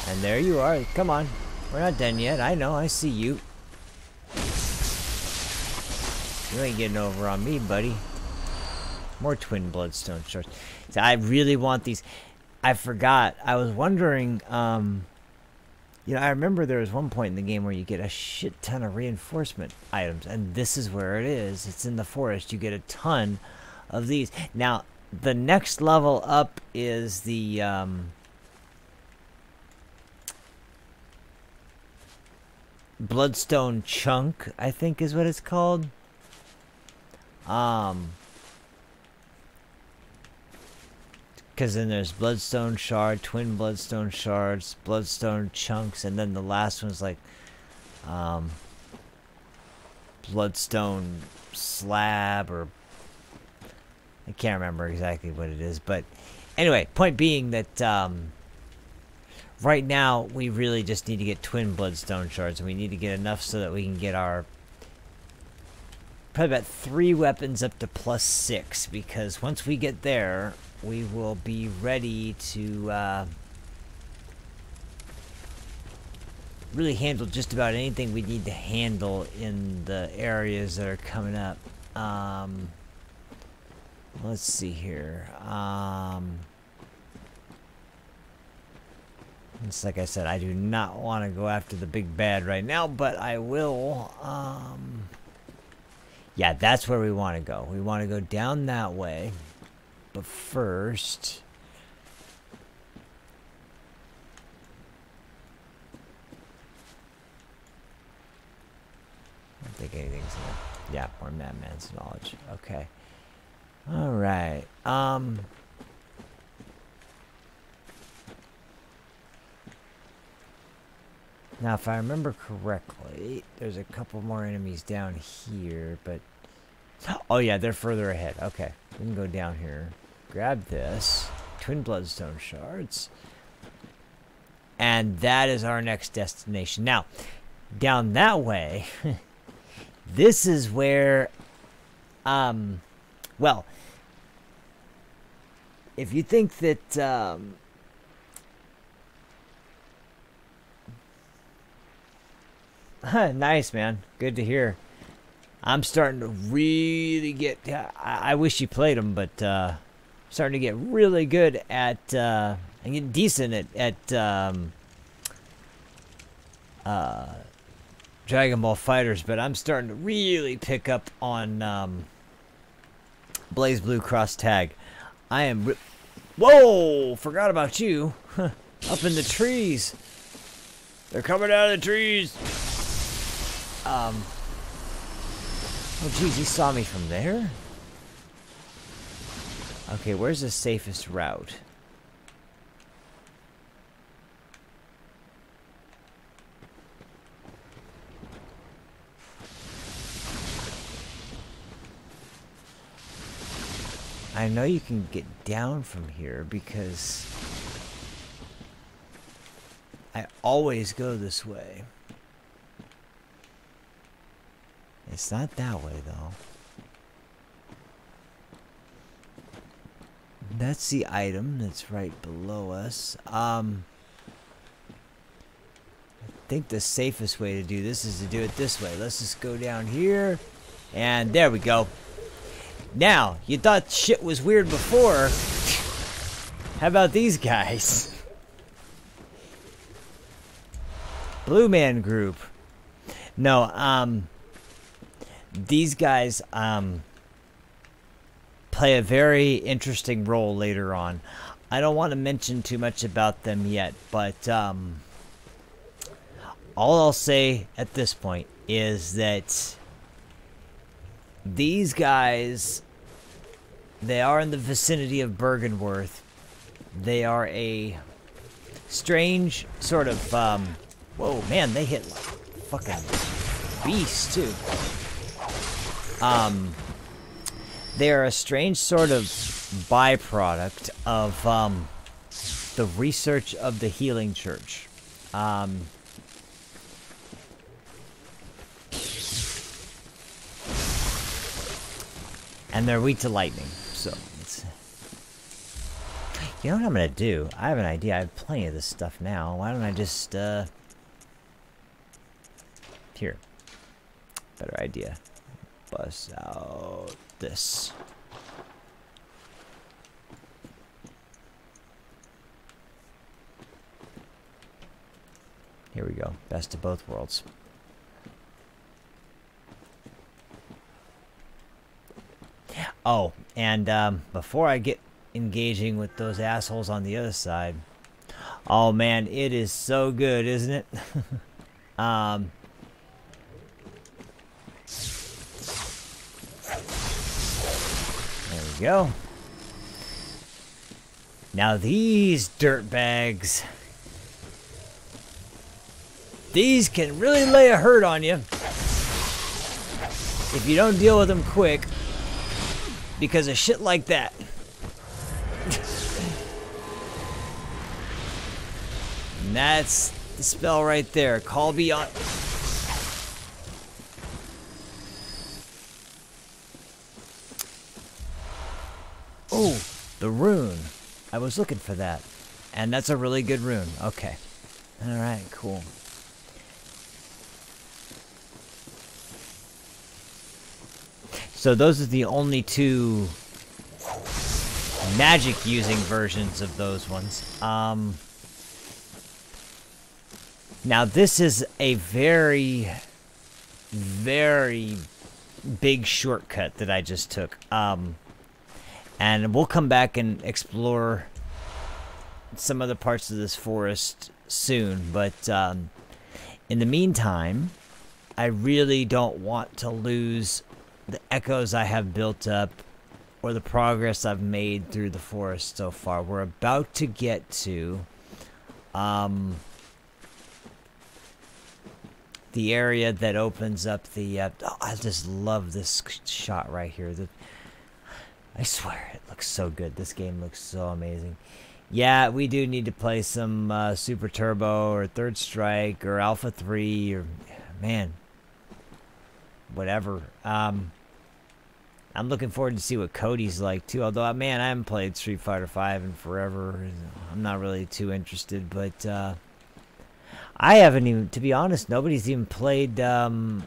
And there you are. Come on. We're not done yet. I know. I see you. You ain't getting over on me, buddy. More twin bloodstone shards. So I really want these. I forgot. I was wondering, you know, I remember there was one point in the game where you get a shit ton of reinforcement items, and this is where it is. It's in the forest. You get a ton of these. Now, the next level up is the, Bloodstone Chunk, I think is what it's called. Because then there's Bloodstone Shard, Twin Bloodstone Shards, Bloodstone Chunks, and then the last one's like, Bloodstone Slab, or I can't remember exactly what it is. But anyway, point being that, right now, we really just need to get Twin Bloodstone Shards, and we need to get enough so that we can get our probably about 3 weapons up to +6, because once we get there, we will be ready to really handle just about anything we need to handle in the areas that are coming up. Let's see here. It's like I said, I do not want to go after the big bad right now, but I will. Yeah, that's where we want to go. We want to go down that way. But first, I don't think anything's here. Yeah, more Madman's knowledge. Okay. Alright. Now, if I remember correctly, there's a couple more enemies down here, but... Oh, yeah, they're further ahead. Okay, we can go down here. Grab this. Twin Bloodstone Shards. And that is our next destination. Now, down that way, this is where... well, if you think that... Nice, man. Good to hear. I'm starting to really get... I wish you played them, but starting to get really good at... and get decent at Dragon Ball Fighters, but I'm starting to really pick up on Blaze Blue Cross Tag. I am... Whoa! Forgot about you. Up in the trees. They're coming out of the trees. Oh, geez, he saw me from there? Okay, where's the safest route? I know you can get down from here because I always go this way. It's not that way, though. That's the item that's right below us. I think the safest way to do this is to do it this way. Let's just go down here And there we go. Now, you thought shit was weird before. How about these guys? Blue Man Group. No, these guys, play a very interesting role later on. I don't want to mention too much about them yet, but, all I'll say at this point is that these guys, they are in the vicinity of Bergenworth. They are a strange sort of, whoa, man, they hit like fucking beasts, too. They're a strange sort of byproduct of, the research of the Healing Church. And they're weak to lightning, so it's... You know what I'm gonna do? I have an idea. I have plenty of this stuff now. Why don't I just, Here. Better idea. Bust out this. Here we go. Best of both worlds. Oh, and before I get engaging with those assholes on the other side, oh man, it is so good, isn't it? There we go. Now these dirtbags, these can really lay a hurt on you if you don't deal with them quick. Because of shit like that. And that's the spell right there. Call beyond. Oh, the rune. I was looking for that. And that's a really good rune. Okay. Alright, cool. So those are the only two magic using versions of those ones. Now this is a very, very big shortcut that I just took. And we'll come back and explore some other parts of this forest soon. But in the meantime, I really don't want to lose the echoes I have built up or the progress I've made through the forest so far. We're about to get to the area that opens up the oh, I just love this shot right here. I swear it looks so good. This game looks so amazing. Yeah, we do need to play some Super Turbo or Third Strike or Alpha 3 or man, whatever. I'm looking forward to see what Cody's like too. Although, man, I haven't played Street Fighter V in forever. I'm not really too interested. But I haven't even, to be honest, nobody's even played KOF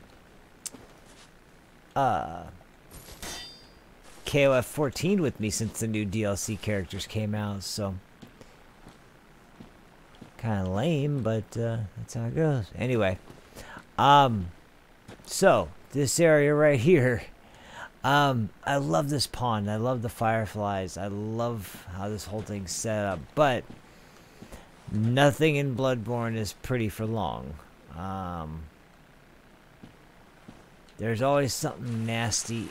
14 with me since the new DLC characters came out. So kind of lame, but that's how it goes. Anyway, so this area right here. I love this pond. I love the fireflies. I love how this whole thing's set up. But nothing in Bloodborne is pretty for long. There's always something nasty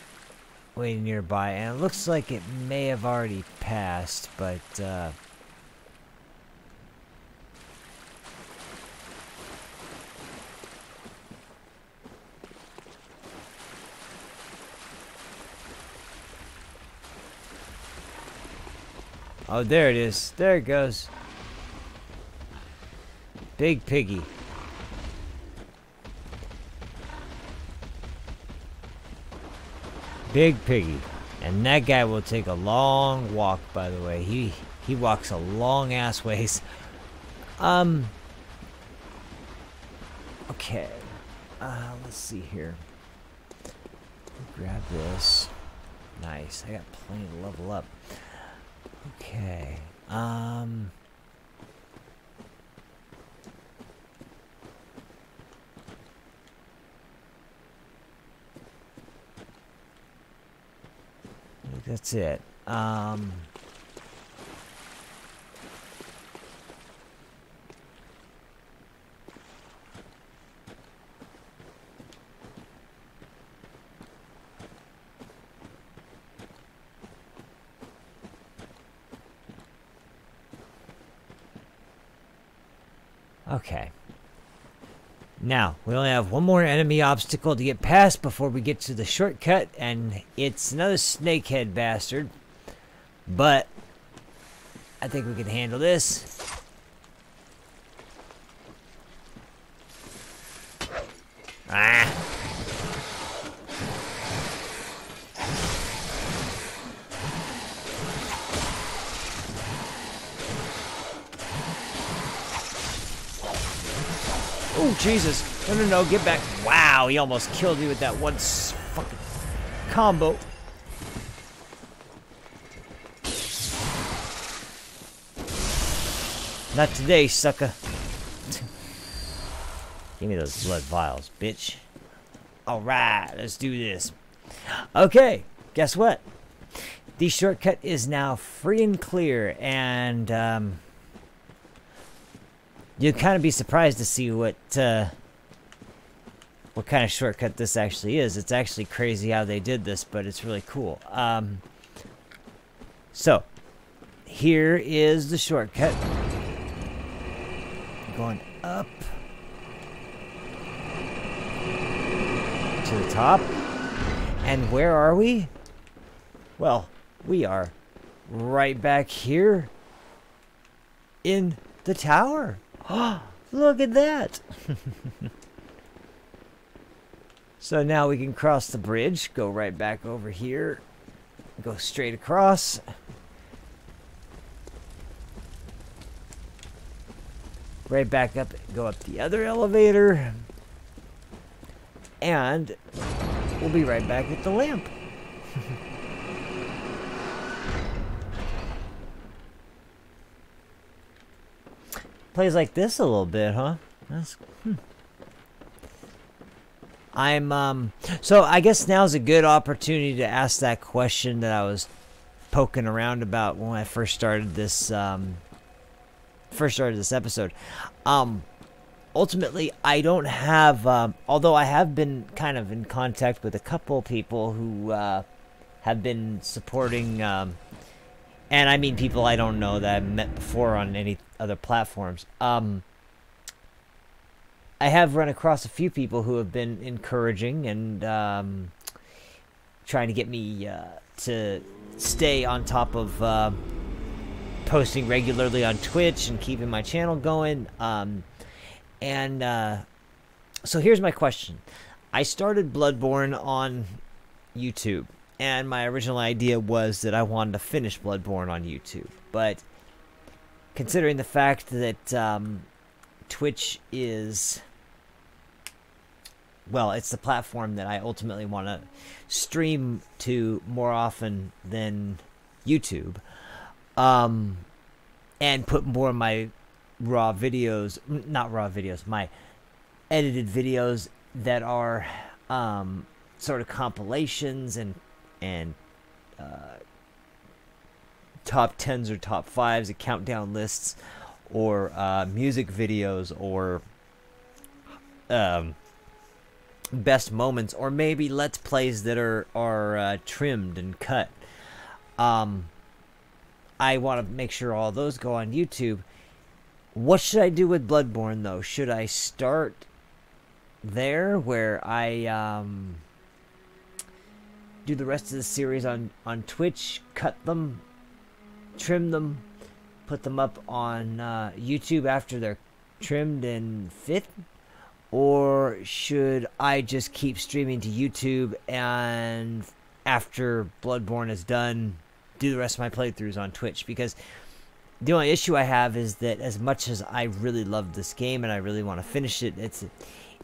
waiting nearby. And it looks like it may have already passed, but oh, there it is. There it goes. Big piggy. Big piggy. And that guy will take a long walk, by the way. He walks a long ass ways. Okay. Let's see here. Grab this. Nice. I got plenty to level up. Okay. I think that's it. Okay. Now, we only have one more enemy obstacle to get past before we get to the shortcut, and it's another snakehead bastard. But I think we can handle this. Ah! Oh, Jesus. No, no, no. Get back. Wow, he almost killed me with that one fucking combo. Not today, sucker. Give me those blood vials, bitch. Alright, let's do this. Okay, guess what? The shortcut is now free and clear, and you'd kind of be surprised to see what kind of shortcut this actually is. It's actually crazy how they did this, but it's really cool. So, here is the shortcut. Going up to the top. And where are we? Well, we are right back here in the tower. Oh, look at that. So now we can cross the bridge, go right back over here, go straight across. Right back up, go up the other elevator, and we'll be right back at the lamp. Plays like this a little bit, huh? That's, so I guess now's a good opportunity to ask that question that I was poking around about when I first started this episode. Ultimately, I don't have, although I have been kind of in contact with a couple people who have been supporting, and I mean people I don't know that I've met before on any other platforms. I have run across a few people who have been encouraging and trying to get me to stay on top of posting regularly on Twitch and keeping my channel going. So here's my question. I started Bloodborne on YouTube, and my original idea was that I wanted to finish Bloodborne on YouTube. But considering the fact that Twitch is, well, it's the platform that I ultimately want to stream to more often than YouTube, and put more of my raw videos, not raw videos, my edited videos that are sort of compilations and top 10s or top 5s, and countdown lists, or music videos, or best moments, or maybe let's plays that are trimmed and cut. I want to make sure all those go on YouTube. What should I do with Bloodborne, though? Should I start there, where I do the rest of the series on Twitch, cut them, trim them, put them up on YouTube after they're trimmed and fit? Or should I just keep streaming to YouTube, and after Bloodborne is done, do the rest of my playthroughs on Twitch? Because the only issue I have is that as much as I really love this game and I really want to finish it,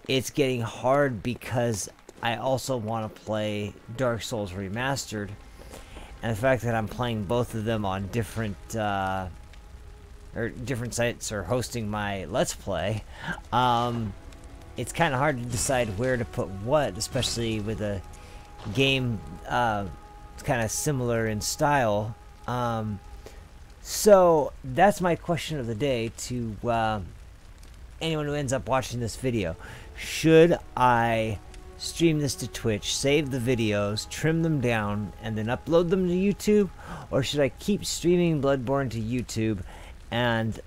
it's getting hard because I also want to play Dark Souls Remastered, and the fact that I'm playing both of them on different different sites or hosting my Let's Play, it's kind of hard to decide where to put what, especially with a game kind of similar in style. So that's my question of the day to anyone who ends up watching this video. Should I stream this to Twitch, save the videos, trim them down, and then upload them to YouTube? Or should I keep streaming Bloodborne to YouTube and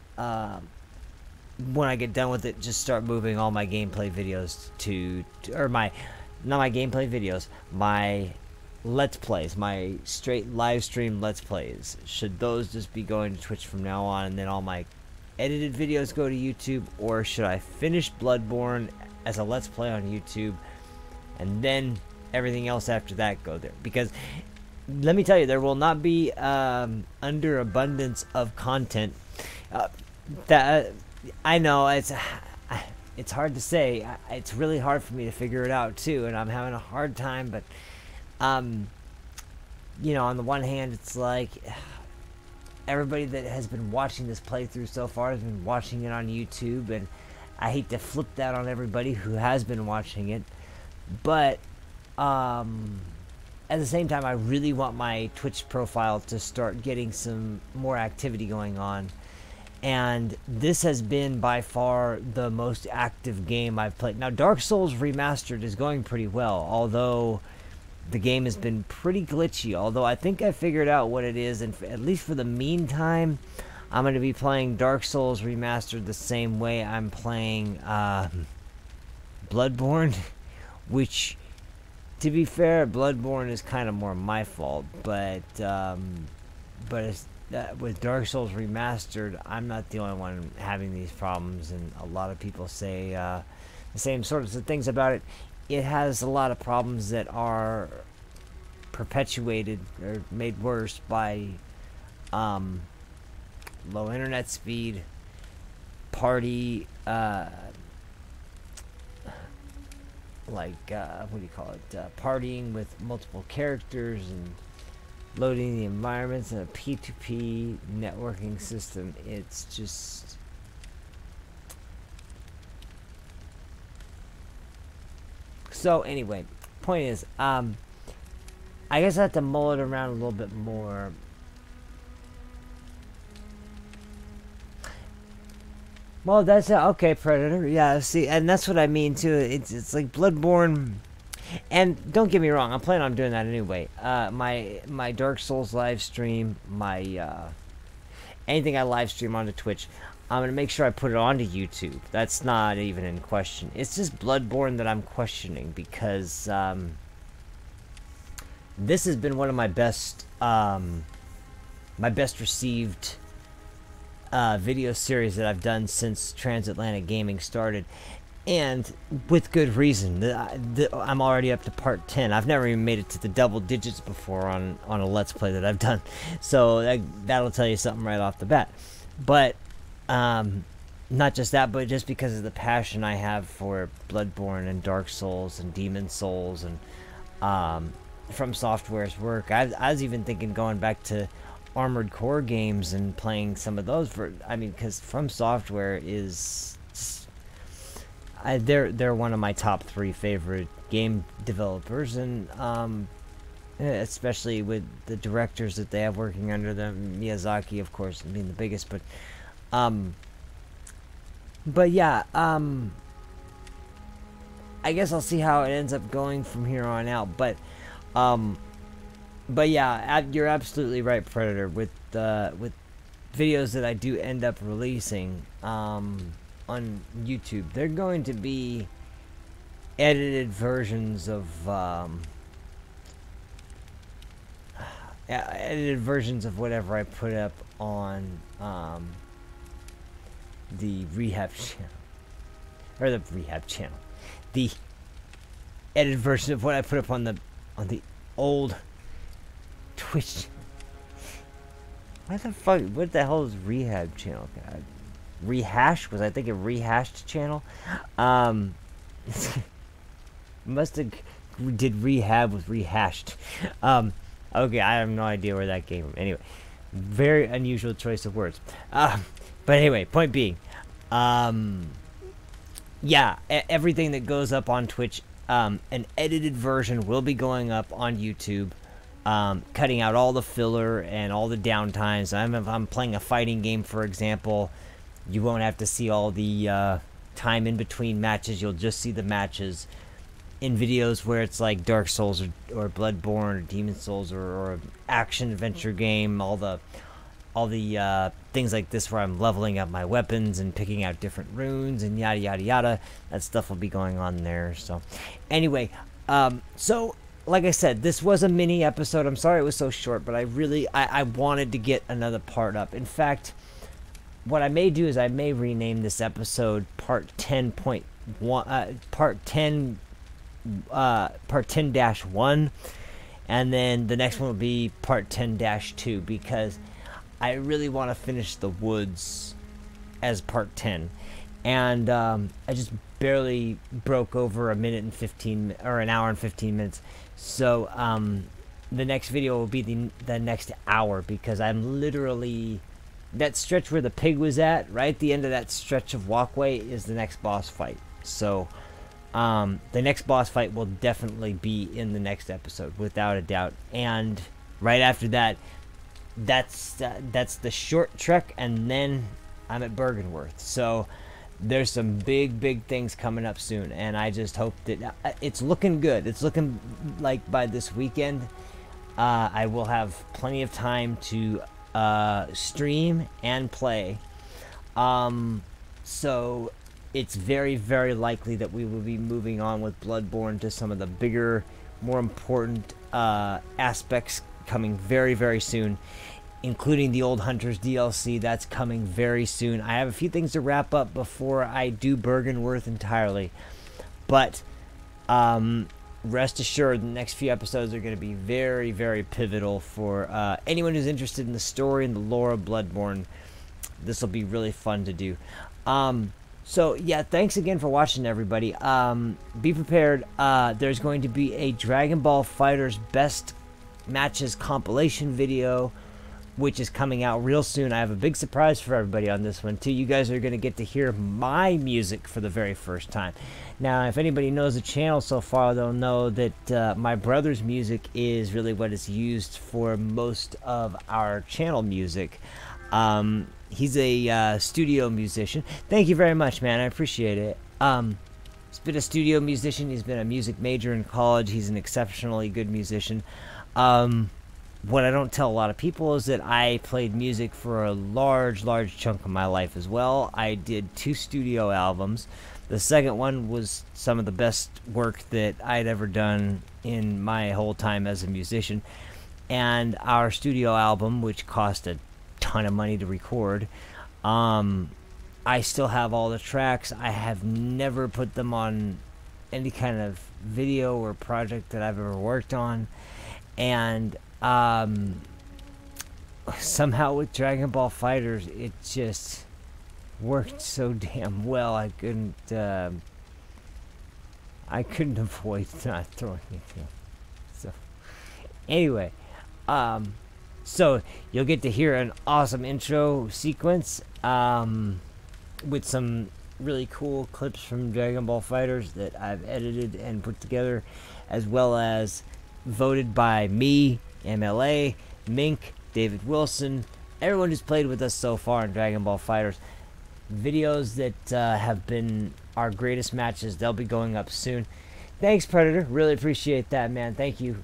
when I get done with it, just start moving all my gameplay videos to or my, not my gameplay videos, my Let's Plays, my straight live stream Let's Plays, should those just be going to Twitch from now on, and then all my edited videos go to YouTube? Or should I finish Bloodborne as a Let's Play on YouTube, and then everything else after that go there? Because let me tell you, there will not be underabundance of content. That I know it's hard to say. It's really hard for me to figure it out too, and I'm having a hard time. But you know, on the one hand, it's like everybody that has been watching this playthrough so far has been watching it on YouTube, and I hate to flip that on everybody who has been watching it. But at the same time, I really want my Twitch profile to start getting some more activity going on. And this has been by far the most active game I've played. Now, Dark Souls Remastered is going pretty well, although the game has been pretty glitchy. Although I think I figured out what it is, and at least for the meantime, I'm going to be playing Dark Souls Remastered the same way I'm playing Bloodborne, which, to be fair, Bloodborne is kind of more my fault, but it's, with Dark Souls Remastered, I'm not the only one having these problems, and a lot of people say the same sorts of things about it. It has a lot of problems that are perpetuated or made worse by low internet speed, party, what do you call it? Partying with multiple characters and loading the environments in a P2P networking system. It's just... So anyway, point is, I guess I have to mull it around a little bit more. Well, that's okay, Predator. Yeah, see, and that's what I mean too. It's like Bloodborne. And don't get me wrong, I'm planning on doing that anyway. My Dark Souls live stream, anything I live stream onto Twitch, I'm gonna make sure I put it onto YouTube. That's not even in question. It's just Bloodborne that I'm questioning, because this has been one of my best received video series that I've done since Transatlantic Gaming started. And with good reason. I'm already up to part 10. I've never even made it to the double digits before on a Let's Play that I've done. So that'll tell you something right off the bat. But not just that, but just because of the passion I have for Bloodborne and Dark Souls and Demon Souls and From Software's work. I was even thinking going back to Armored Core games and playing some of those. Because From Software is... they're one of my top 3 favorite game developers, and especially with the directors that they have working under them. Miyazaki, of course, being the biggest, but yeah, I guess I'll see how it ends up going from here on out. But yeah, you're absolutely right, Predator. With videos that I do end up releasing on YouTube, they're going to be edited versions of whatever I put up on the rehab channel, or the edited version of what I put up on the old Twitch. What the hell is rehab channel? God. Rehash? Was I thinking rehashed channel? Must have did Rehab with Rehashed. Okay, I have no idea where that came from. Anyway, very unusual choice of words. But anyway, point being, yeah, everything that goes up on Twitch, an edited version will be going up on YouTube, cutting out all the filler and all the downtimes. If I'm playing a fighting game, for example, you won't have to see all the time in between matches. You'll just see the matches. In videos where it's like Dark Souls or Bloodborne or Demon Souls or action adventure game, all the things like this where I'm leveling up my weapons and picking out different runes and yada yada yada, that stuff will be going on there. So anyway, so like I said, this was a mini episode. I'm sorry it was so short, but I wanted to get another part up. In fact, what I may do is I may rename this episode part 10.1 part 10-1, and then the next one will be part 10-2, because I really want to finish the woods as part 10, and I just barely broke over an hour and 15 minutes. So the next video will be the next hour, because I'm literally, that stretch where the pig was at, right at the end of that stretch of walkway, is the next boss fight. So the next boss fight will definitely be in the next episode, without a doubt. And right after that, that's the short trek, and then I'm at Bergenworth. So there's some big things coming up soon, and I just hope that it's looking good. It's looking like by this weekend, I will have plenty of time to stream and play. So it's very likely that we will be moving on with Bloodborne to some of the bigger, more important aspects coming very soon, including the Old Hunters DLC. That's coming very soon. I have a few things to wrap up before I do Bergenworth entirely, but rest assured the next few episodes are going to be very pivotal for anyone who's interested in the story and the lore of Bloodborne. This will be really fun to do. So yeah, thanks again for watching, everybody. Be prepared. There's going to be a Dragon Ball FighterZ Best Matches compilation video, which is coming out real soon. I have a big surprise for everybody on this one too. You guys are going to get to hear my music for the very first time. Now, if anybody knows the channel so far, they'll know that my brother's music is really what is used for most of our channel music. He's a studio musician. Thank you very much, man. I appreciate it. He's been a studio musician. He's been a music major in college. He's an exceptionally good musician. What I don't tell a lot of people is that I played music for a large chunk of my life as well. I did 2 studio albums. The second one was some of the best work that I'd ever done in my whole time as a musician. And our studio album, which cost a ton of money to record, I still have all the tracks. I have never put them on any kind of video or project that I've ever worked on. And somehow with Dragon Ball FighterZ, it just worked so damn well. I couldn't avoid not throwing it in. So anyway, so you'll get to hear an awesome intro sequence with some really cool clips from Dragon Ball FighterZ that I've edited and put together, as well as voted by me, MLA, Mink, David Wilson, everyone who's played with us so far in Dragon Ball FighterZ. Videos that have been our greatest matches, they'll be going up soon. Thanks, Predator. Really appreciate that, man. Thank you.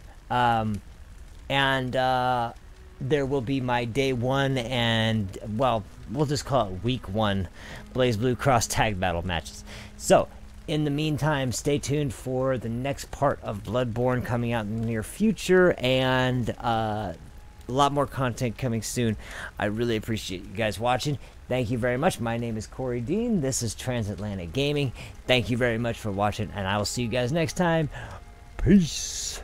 There will be my day 1 and, well, we'll just call it week 1 Blaze Blue Cross Tag Battle matches. So, in the meantime, stay tuned for the next part of Bloodborne coming out in the near future, and a lot more content coming soon. I really appreciate you guys watching. Thank you very much. My name is Cory Dean. This is Transatlantic Gaming. Thank you very much for watching, and I will see you guys next time. Peace.